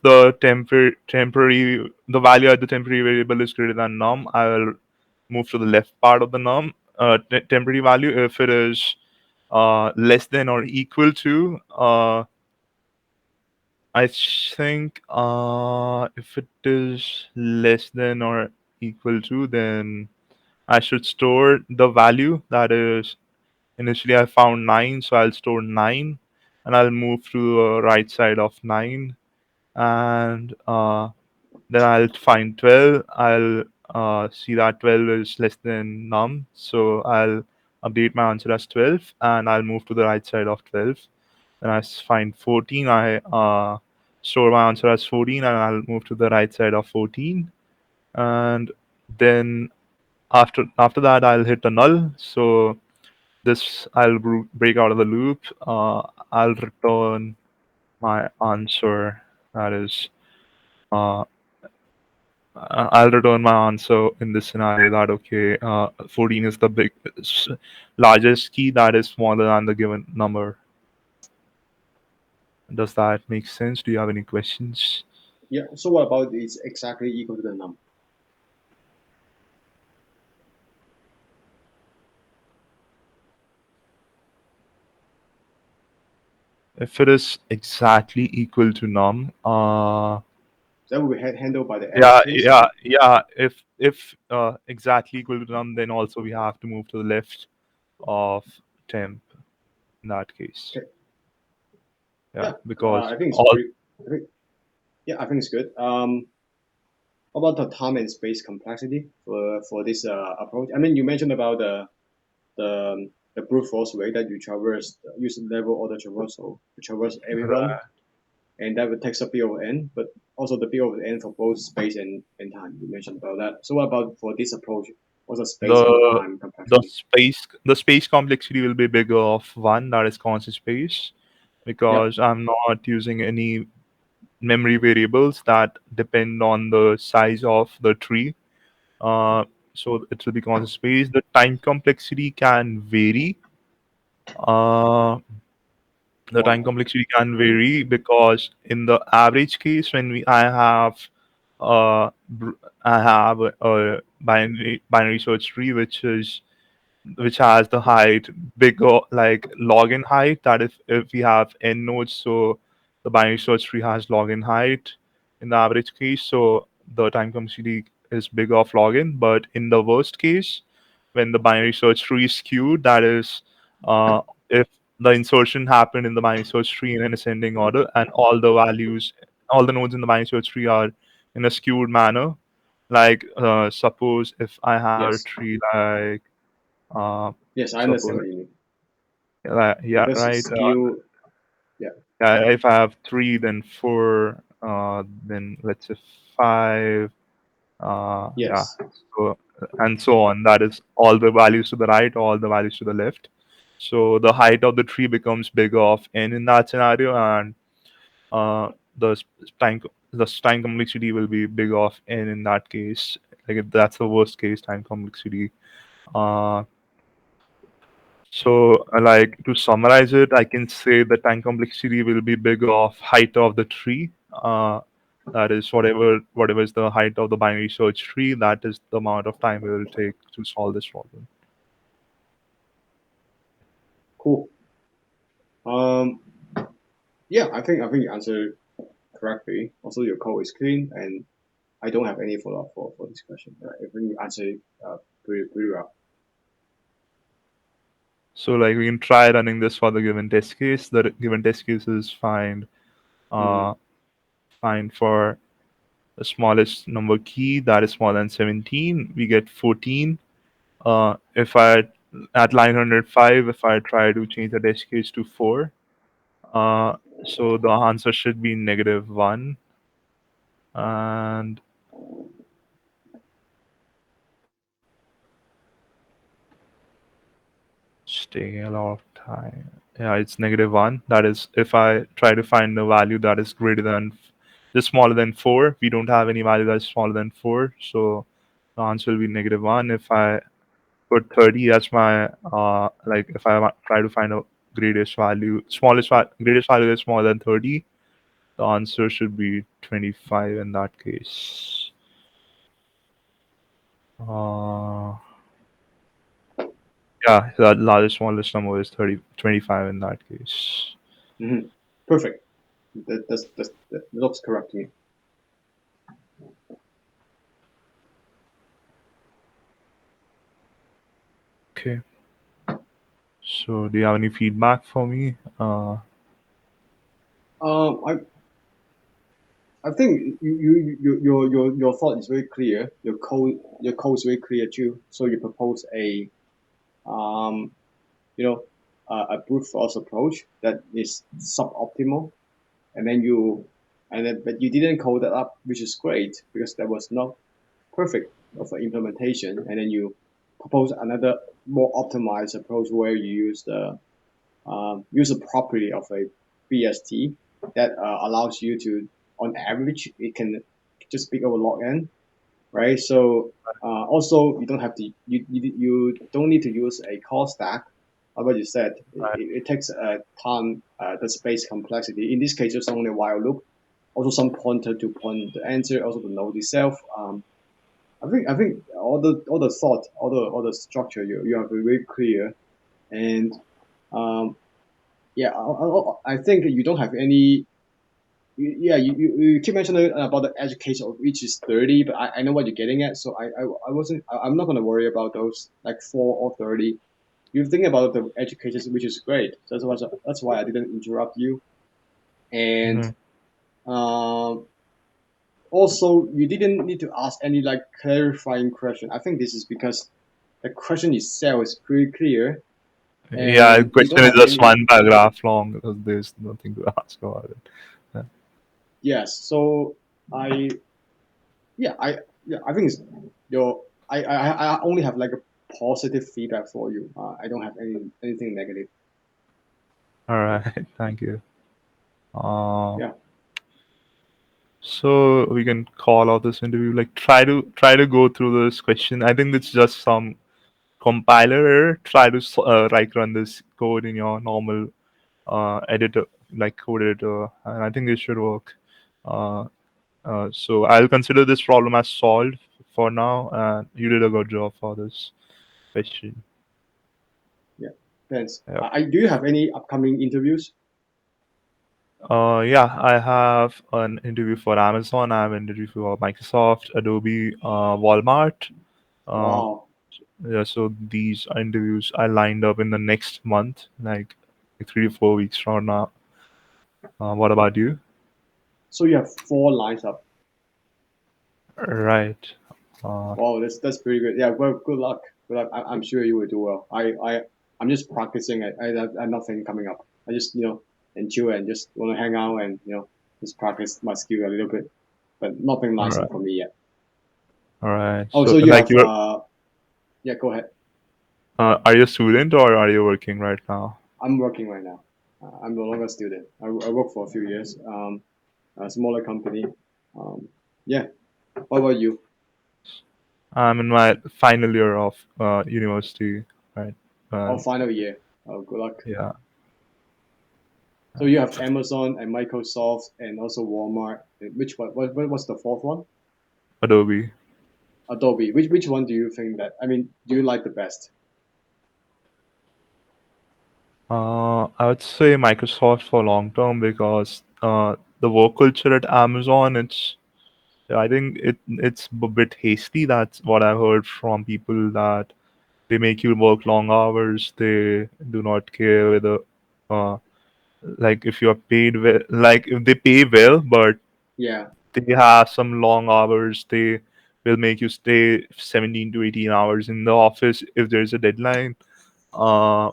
the temporary the value at the temporary variable is greater than num, I will move to the left part of the num temporary value. If it is less than or equal to, I think if it is less than or equal to, then I should store the value that is initially I found 9, so I'll store 9, and I'll move to the right side of 9, and then I'll find 12. I'll see that 12 is less than num, so I'll update my answer as 12, and I'll move to the right side of 12. Then find 14. I store my answer as 14, and I'll move to the right side of 14, and then after that I'll hit a null. So this I'll break out of the loop. I'll return my answer. That is, uh, I'll return my answer in this scenario that okay, 14 is the largest key that is smaller than the given number. Does that make sense? Do you have any questions? Yeah. So what about it's exactly equal to the num? If it is exactly equal to num, That will be handled by the else yeah, case. yeah. If exactly equal to num, then also we have to move to the left of temp in that case. Okay. Yeah, Yeah. because I think it's all pretty. I think, yeah, I think it's good. How about the time and space complexity for this approach? I mean, you mentioned about the brute force way that you traverse use level order traversal to traverse everyone, and that would take a bit of n, but also the bit of n for both space and time. You mentioned about that. So what about for this approach? What's the space and the time complexity? the space complexity will be bigger of one, that is constant space, Yeah. because I'm not using any memory variables that depend on the size of the tree. Uh, so it will be constant space. The time complexity can vary. Uh, the Why? time complexity can vary because in the average case, when I have a binary search tree which has the height bigger like log n height, that if we have n nodes, so the binary search tree has log n height in the average case, so the time complexity is big of log n. But in the worst case, when the binary search tree is skewed, that is if the insertion happened in the binary search tree in an ascending order and all the nodes in the binary search tree are in a skewed manner, like suppose if I have a Yes. tree like uh, Yes, I understand Suppose, what you mean. yeah, Because right. skill, yeah, If I have three, then four, then let's say five, yeah, yes, so and so on. That is all the values to the right, all the values to the left. So the height of the tree becomes big of n in that scenario, and uh, the time the time complexity will be big of n in that case. Like if that's the worst case time complexity. Uh, like to summarize it, I can say the time complexity will be big of height of the tree. That is whatever is the height of the binary search tree. That is the amount of time it will take to solve this problem. cool. Um, yeah, I think you answered correctly. Also, your code is clean, and I don't have any follow up for this question. I think you answered pretty well. So like we can try running this for the given test case. The given test case is Mm-hmm. uh, find for the smallest number key that is smaller than 17. We get 14. If I at line 105, if I try to change the test case to 4, uh, so the answer should be -1, and it's taking a lot of time. Yeah, it's -1. That is, if I try to find a value that is greater than, just smaller than 4, we don't have any value that's smaller than 4, so the answer will be -1. If I put 30 as my, like, if I try to find a greatest value that's smaller than 30, the answer should be 25 in that case. Uh, yeah, the largest smallest number is 25 in that case. Mm-hmm. Perfect. That looks correct to me. Okay. So, do you have any feedback for me? I think your thought is very clear. Your code is very clear too. So you propose a um you know a brute force approach that is suboptimal, and then but you didn't code that up, which is great because that was not perfect of an implementation. And then you propose another more optimized approach where you use the property of a BST that allows you to, on average, it can just pick over log n, right? So also you don't have to you don't need to use a call stack. What you said, Right, it takes a ton the space complexity. In this case, there's only a while loop. Also some pointer to point the answer. Also the node itself. I think all the thought, all the structure you have very clear. And um, yeah, I think you don't have any. Yeah, you keep mentioning about the edge case of which is 30, but I know what you're getting at. So I wasn't. I'm not gonna worry about those like 4 or 30. You think about the edge cases, which is great. So that's why I didn't interrupt you. And mhm. um, also you didn't need to ask any like clarifying question. I think this is because the question itself is pretty clear, Yeah, the and you don't question is have just any. one paragraph long because there's nothing to ask about it. Yeah. Yes, so I yeah, I think it's your I only have like a positive feedback for you. I don't have anything negative. All right, thank you. Uh, Yeah. so we can call out this interview. Like, try to go through this question. I think it's just some compiler error. Try to like run this code in your normal editor, like code editor, and I think this should work. Uh, so I'll consider this problem as solved for now. And you did a good job for this question. Yeah. Thanks. Yeah. I do you have any upcoming interviews? Yeah, I have an interview for Amazon. I have an interview for Microsoft, Adobe, Walmart. Uh, Wow. yeah, so these are interviews I lined up in the next month, like 3 to 4 weeks from now. What about you? So you have 4 lines up. Right. Uh, Wow, that's pretty good. Yeah. Well, good luck. but I'm sure you will do well. I'm just practicing. I have nothing coming up. I just and chill and just want to hang out and just practice my skill a little bit, but nothing All nice right. for me yet. All right. Oh, So so you like have you're yeah, go ahead. are you a student or are you working right now? I'm working right now. I'm no longer a student. I work for a few years. A smaller company. Um, yeah. What about you? I'm in my final year of university, right? Oh, And final year. Oh, good luck. yeah, So you have Amazon and Microsoft and also Walmart. Which one? What's the fourth one? Adobe. Adobe. Which one do you think that? I mean, do you like the best? I would say Microsoft for long term because the work culture at Amazon, I think it's a bit hasty. That's what I've heard from people that they make you work long hours. They do not care whether, uh, like if you are paid well, like if they pay well, but Yeah. they have some long hours. They will make you stay 17 to 18 hours in the office if there's a deadline. Uh,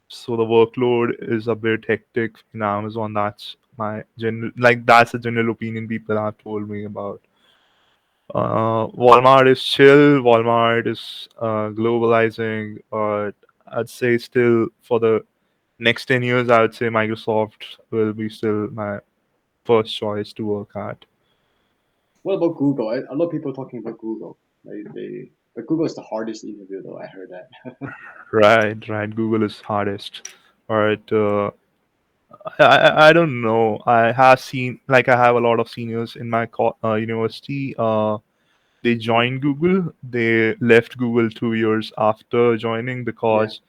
so the workload is a bit hectic in Amazon. That's my general, like that's the general opinion people have told me about. Walmart is chill. Walmart is globalizing. I'd say still for the next 10 years, I would say Microsoft will be still my first choice to work at. What about Google? A lot of people talking about Google. But Google is the hardest interview though. I heard that. Right, right. Google is hardest. All right. I don't know. I have seen like I have a lot of seniors in my university. They joined Google. They left Google 2 years after joining Yeah. because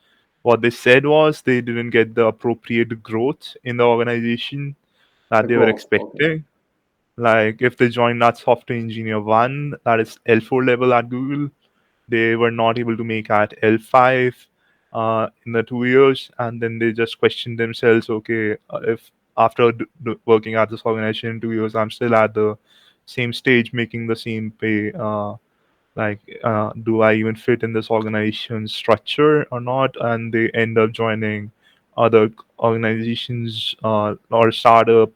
what they said was they didn't get the appropriate growth in the organization that The they were growth. Okay. expecting. Like if they joined that software engineer one, that is L4 level at Google, they were not able to make at L5 in the 2 years, and then they just questioned themselves. Okay, if after working at this organization in 2 years, I'm still at the same stage, making the same pay. Do I even fit in this organization structure or not? And they end up joining other organizations or startup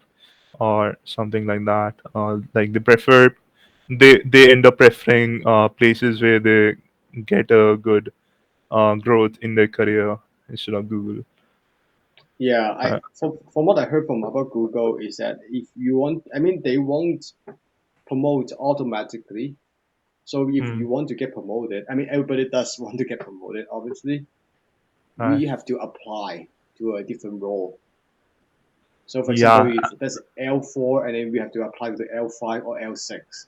or something like that. Like they end up preferring places where they get a good growth in their career instead of Google. Yeah. Uh, From what I heard from about Google is that if you want, I mean, they won't promote automatically. So if hmm, you want to get promoted, I mean, everybody does want to get promoted. Obviously, uh, we have to apply to a different role. So, for example, yeah, if that's L4, and then we have to apply to L5 or L6.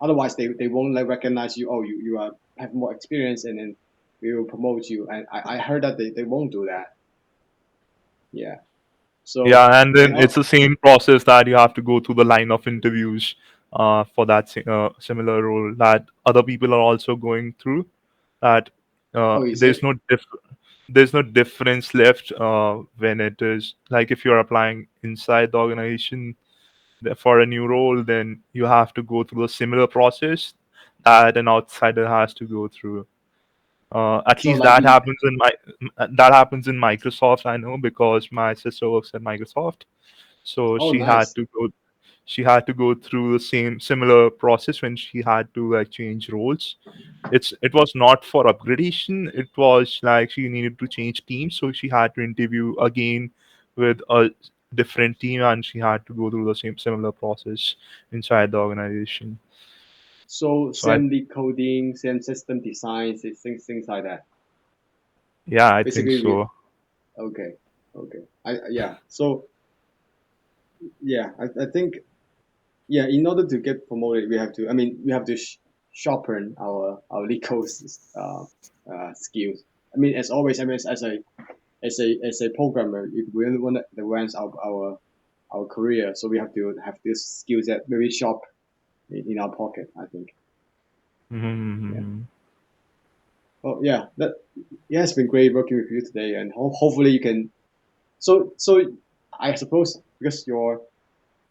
Otherwise, they won't like recognize you. Oh, you are have more experience, and then we will promote you. And I heard that they won't do that. Yeah. So yeah, and and then it's the same process that you have to go through the line of interviews for that similar role that other people are also going through. That oh, is there's it? no there's no difference left when it is like if you're applying inside the organization for a new role, then you have to go through a similar process that an outsider has to go through. At So least like that if happens in that happens in Microsoft. I know because my sister works at Microsoft, so oh nice. she had to go through the same similar process when she had to like change roles. It was not for upgradation. It was like she needed to change teams, so she had to interview again with a different team, and she had to go through the same similar process inside the organization. So So I same lead coding, same system design, things like that. yeah, I think Basically, we so. okay, okay. I yeah. So yeah, I think yeah. In order to get promoted, we have to. I mean, we have to sharpen our legal skills. I mean, as always, I mean, as a programmer, if we really want to advance our career, so we have to have this skill set very sharp in our pocket. I think. Yeah. Mm-hmm. Oh yeah. That yeah, it's been great working with you today, and hopefully you can. So I suppose because your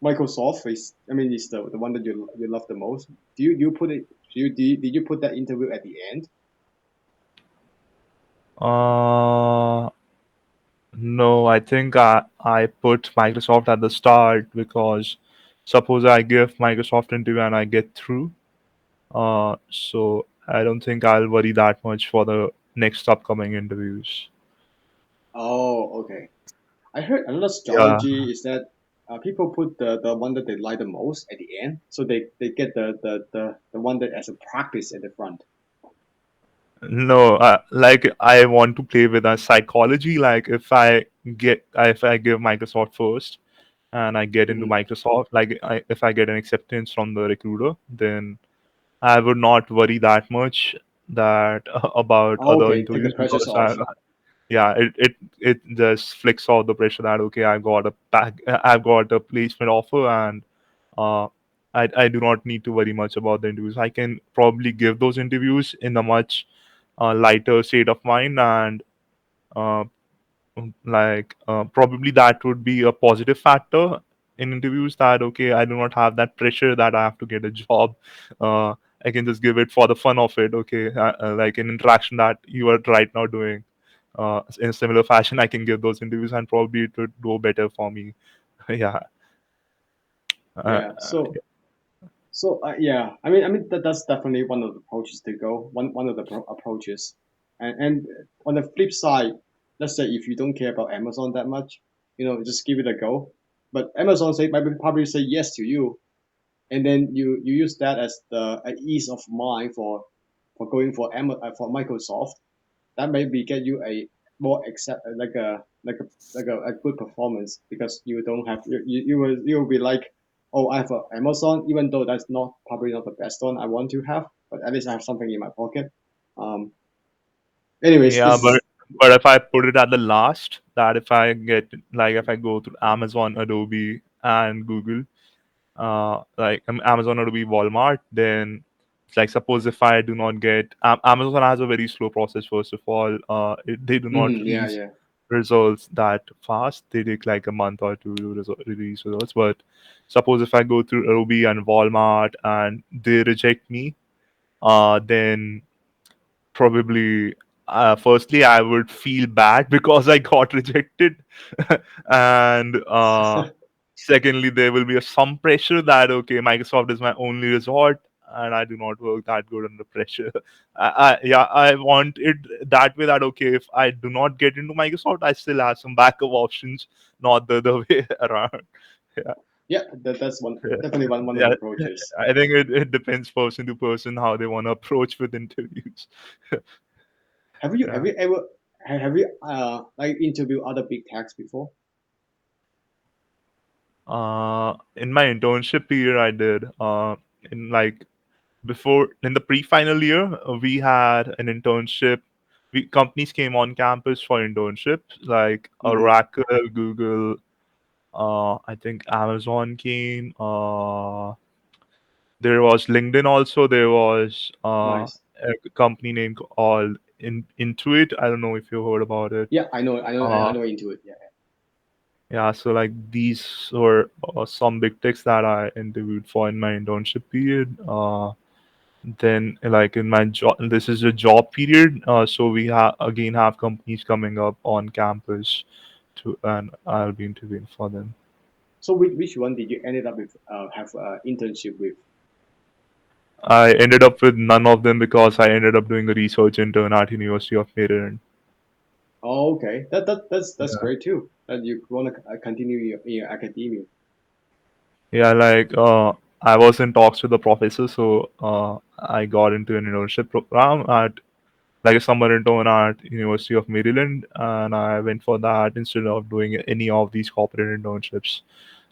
Microsoft is, I mean, is the one that you love the most. Do you put it? Did you put that interview at the end? Uh, no, I think I put Microsoft at the start because suppose I give Microsoft interview and I get through. So I don't think I'll worry that much for the next upcoming interviews. Oh, okay. I heard another Yeah. strategy is that people put the one that they like the most at the end, so they get the one that as a practice at the front. No, like I want to play with a psychology. Like if I give Microsoft first and I get into Hmm. Microsoft, if I get an acceptance from the recruiter, then I would not worry that much that about Oh, other okay, take the interviews pressures because off. yeah, it just flicks off the pressure that okay, I've got a placement offer and uh, I do not need to worry much about the interviews. I can probably give those interviews in a much lighter state of mind and uh, probably that would be a positive factor in interviews that okay, I do not have that pressure that I have to get a job. uh, I can just give it for the fun of it. Okay, like an interaction that you are right now doing in a similar fashion, I can give those interviews and probably it would go better for me. Yeah. uh, Yeah. Yeah, I mean that's definitely one of the approaches to go. One of the approaches, and on the flip side, let's say if you don't care about Amazon that much, just give it a go. But Amazon say maybe probably say yes to you, and then you use that as the ease of mind for going for Microsoft. That maybe get you a more accept like a good performance because you don't have you will be like, oh, I have a Amazon, even though that's not probably not the best one I want to have, but at least I have something in my pocket. um Anyways, yeah, this is. but if I put it at the last, that if I get like if I go to Amazon, Adobe, and Google, Amazon, Adobe, Walmart, then it's like suppose if I do not get Amazon has a very slow process. First of all, they do not Yeah, release yeah. results that fast. They take like a month or two to release results. But suppose if I go through Adobe and Walmart and they reject me, then probably firstly I would feel bad because I got rejected, and secondly there will be some pressure that okay, Microsoft is my only resort and I do not work that good under pressure. Yeah, I want it that way, that okay, if I do not get into Microsoft, I still have some backup options, not the other way around. Yeah. Yeah, that's one, Yeah. definitely one of Yeah, the approaches. I think it depends person to person how they want to approach with interviews. Have Yeah. you ever have you like interviewed other big techs before? In my internship period, I did. In like before in the pre-final year, we had an internship. Companies came on campus for internships, like Hmm. Oracle, Google. I think Amazon came. There was LinkedIn also. There was Nice. a company name called Intuit. I don't know if you heard about it. Yeah, I Uh, know Intuit. Yeah. Yeah, so like these were some big techs that I interviewed for in my internship period. Then like in my job, this is a job period. So we have companies coming up on campus to, and I'll be interviewing for them. So which one did you ended up with have internship with? I ended up with none of them because I ended up doing a research intern at University of Maryland. Oh, okay. That's Yeah. great too. That you want to continue your academia. Yeah, I was in talks with the professor, so I got into an internship program at like a summer intern at University of Maryland, and I went for that instead of doing any of these corporate internships.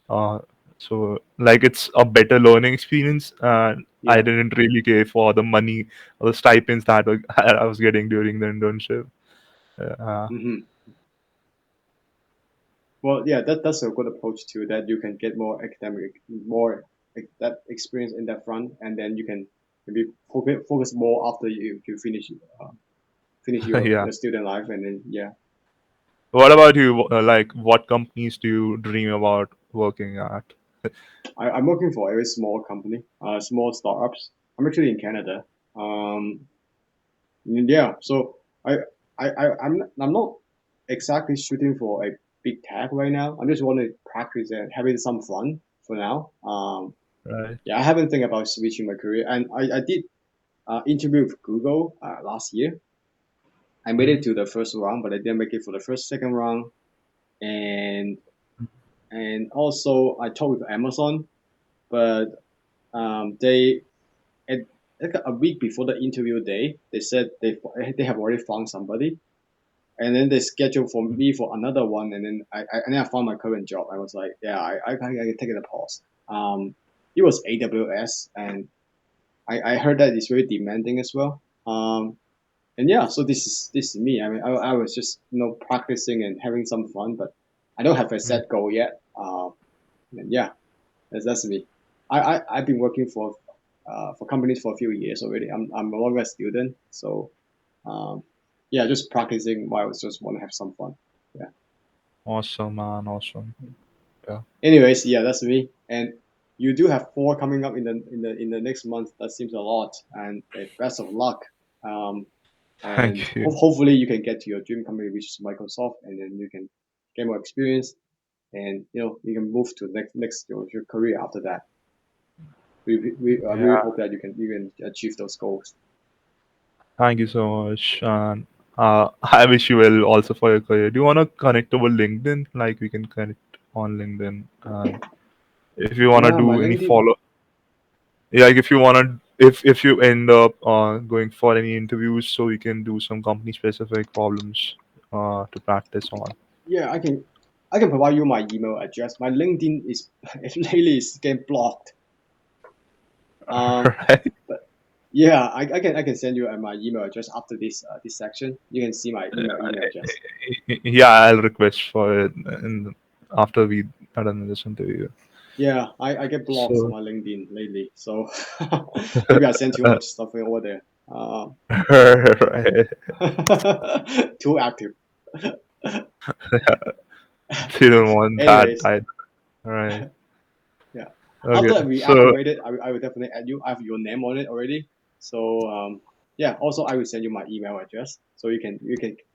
Uh, so like it's a better learning experience, and I Yeah. didn't really care for the money or the stipends that I was getting during the internship. Uh, Hmm. Well, yeah, that's a good approach too. That you can get more academic, more that experience in that front, and then you can maybe focus more after you finish yeah. your student life, and then yeah. What about you? Like, what companies do you dream about working at? I'm working for a very small company, small startups. I'm actually in Canada. Um, yeah, so I I'm not exactly shooting for a big tag right now. I'm just want to practice and having some fun for now. Right. Yeah, I haven't think about switching my career, and I did interview with Google last year. I made it Mhm. to the first round, but I didn't make it for the first second round, and also I talked with Amazon, but they at like a week before the interview day, they said they have already found somebody, and then they scheduled for me for another one, and then I found my current job. I was like, yeah, I can take it a pause. It was AWS, and I heard that it's very demanding as well. And yeah, so this is me. I mean, I was just practicing and having some fun, but I don't have a Mhm. set goal yet. And yeah, that's me. I've been working for companies for a few years already. I'm no longer a student, so um, yeah, just practicing while I just want to have some fun. Yeah. Awesome, man. Awesome. Yeah. Anyways, yeah, that's me. And you do have four coming up in the next month. That seems a lot. And best of luck. Um, and Thank you. hopefully you can get to your dream company, which is Microsoft, and then you can get more experience, and you can move to next your career after that. I really Yeah. hope that you can achieve those goals. Thank you so much. And I wish you well also for your career. Do you want to connect over LinkedIn? Like we can connect on LinkedIn. And if you want to Yeah, my do any LinkedIn. follow, yeah, like if you want to, if you end up going for any interviews, so we can do some company specific problems to practice on. Yeah, I can provide you my email address. My LinkedIn is lately is getting blocked. Um, Right? but yeah, I can send you my email address after this section. You can see my email address. Yeah, I'll request for it after we are done this interview. Yeah, I get blocked on So, my LinkedIn lately, so maybe I send too much stuff over there. right. Too active. They don't want that. Anyways, Right. yeah. Okay. After we So, activated, I will definitely add you. I have your name on it already. So yeah. Also, I will send you my email address so you can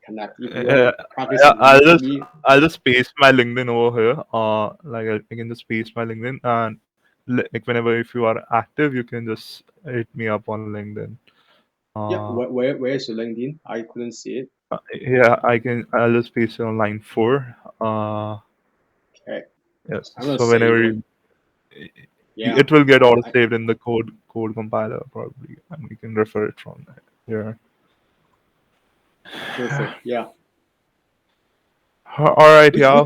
connect if you want uh, to practice I'll with just me. I'll just paste my LinkedIn over here. Like I can just paste my LinkedIn and like whenever if you are active, you can just hit me up on LinkedIn. Yeah. Uh, Where's your LinkedIn? I couldn't see it. yeah, I can. I'll just paste it on line four. Okay. Yes. I'm gonna So save whenever it. Yeah. it will get auto I saved in the code compiler probably, and you can refer it from there. Perfect. Yeah. All right, Which yeah.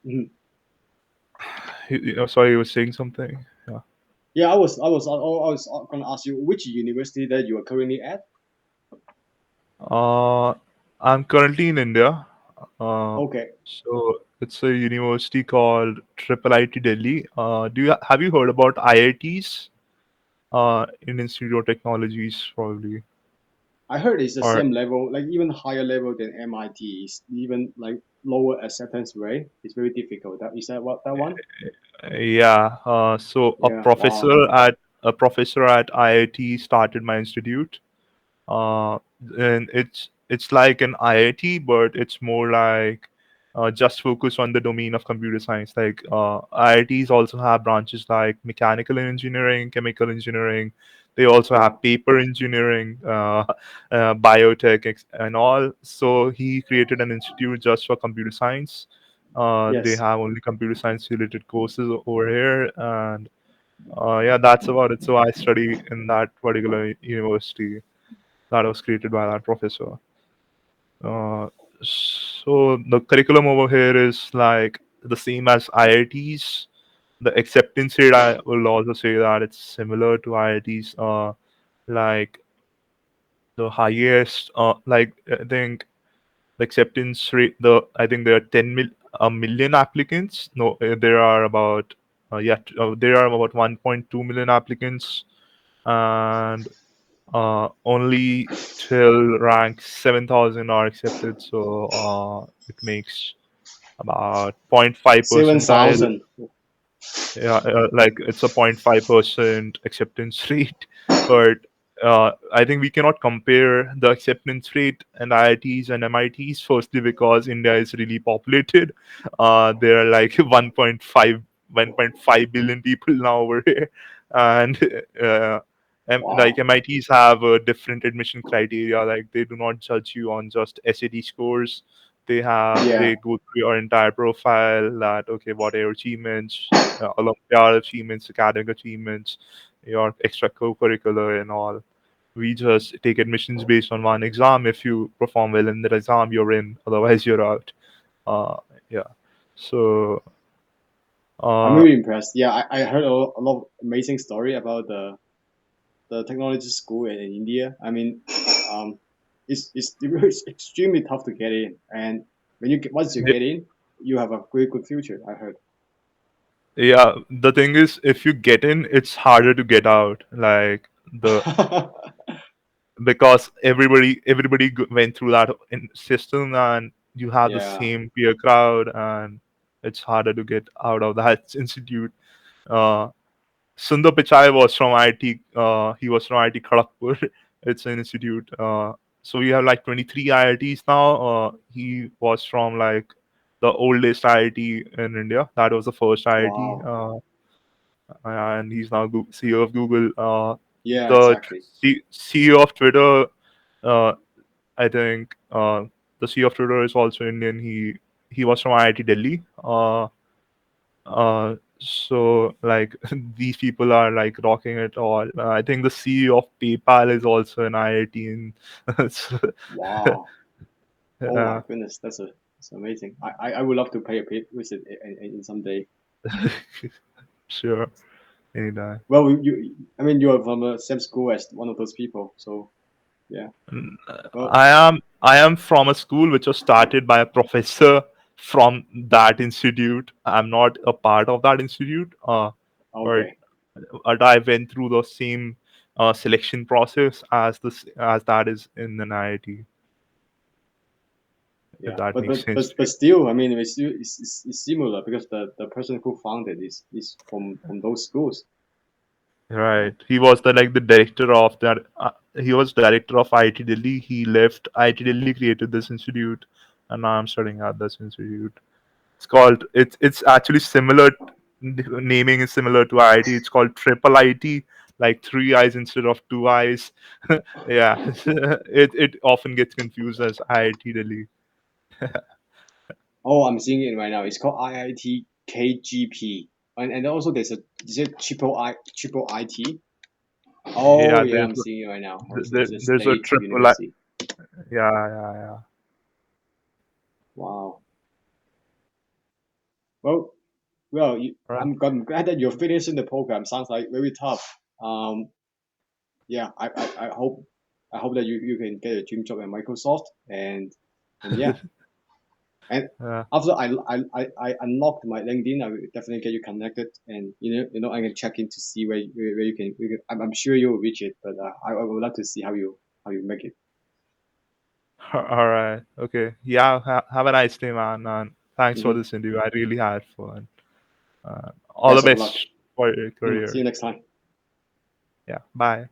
which mhm. Sorry, you were saying something. Yeah. Yeah, I was gonna ask you which university that you are currently at. Uh, I'm currently in India. Uh, Okay. so it's a university called Triple IT Delhi. Have you heard about IITs? In Institute of Technologies, probably. I heard it's the Or same level, like even higher level than MIT. It's even like lower acceptance rate. It's very difficult. Is that what that one? yeah. So Yeah. Wow. a professor at IIT started my institute. uh, and it's like an IIT, but it's more like just focus on the domain of computer science. Like IITs also have branches like mechanical engineering, chemical engineering. They also Wow. have paper engineering, biotech, and all. So he created an institute just for computer science. They Yes. have only computer science related courses over here, and yeah, that's about it. So I study in that particular university that was created by that professor. Uh, so the curriculum over here is like the same as IITs. The acceptance rate, I will also say that it's similar to IITs. Like the highest, like I think the acceptance rate, I think there are a million applicants. No, there are about there are about 1.2 million applicants, and only till rank 7,000 are accepted, so it makes about 0.5 Seven percentile. thousand. Yeah, like it's a 0.5% acceptance rate, but I think we cannot compare the acceptance rate in IITs and MITs. Firstly, because India is really populated. There are like 1.5 billion people now over here, and like Wow. MITs have a different admission criteria. Like they do not judge you on just SAT scores. Yeah. They go through your entire profile. That okay, what are your achievements, Olympiad achievements, academic achievements, your extra co-curricular and all. We just take admissions based on one exam. If you perform well in that exam, you're in. Otherwise, you're out. Uh, yeah. So, I'm uh, really impressed. Yeah, I heard a lot of amazing story about the technology school in India. I mean, um, it's extremely tough to get in, and once you get in, you have a very good future. I heard. yeah. The thing is, if you get in, it's harder to get out. Like the because went through that system, and you have the Yeah. same peer crowd, and it's harder to get out of that institute. Uh, Sundar Pichai was from IIT. He was from IIT Kharagpur. It's an institute. So we have like 23 IITs now. He was from like the oldest IIT in India. That was the first IIT, Wow. and he's now CEO of Google. Yeah. The Exactly. CEO of Twitter, uh, I think, the CEO of Twitter is also Indian. He was from IIT Delhi. So like these people are like rocking it all. I think the CEO of PayPal is also an IIT. So, Wow. Oh my uh, goodness, that's amazing. I would love to pay a visit in someday. sure, anytime. Well, I mean, you are from the same school as one of those people, so yeah. Well, I am from a school which was started by a professor from that institute. I'm not a part of that institute, but okay. I went through the same selection process as that is in an IIT. If Yeah, that makes sense to but still, I mean, it's similar because the person who founded is from those schools. you. Yeah. Right. He was the director of that. He was director of IIT Delhi. He left IIT Delhi, created this institute, and now I'm studying at this institute. It's actually similar. Naming is similar to IIT. It's called Triple IT, like three eyes instead of two eyes. Yeah, it often gets confused as IIT Delhi. Oh, I'm seeing it right now. It's called IIT KGP, and also there's a is it triple IT? Oh Yeah, yeah, I'm seeing it right now. Oh, it's a there's a state triple. university. Yeah, yeah, yeah. Wow. Well, well, Right. I'm glad that you're finishing the program. Sounds like very tough. Um, yeah, I hope that you can get a dream job at Microsoft and yeah, and Yeah. after I unlocked my LinkedIn, I will definitely get you connected, and I can check in to see where you can I'm sure you will reach it, but I would love to see how you make it. All right. Okay. Yeah. Have a nice day, man. And thanks for Hmm. this interview. I really had fun. All the Best of luck. best for your Mhm. See you career. next time. Yeah. Bye.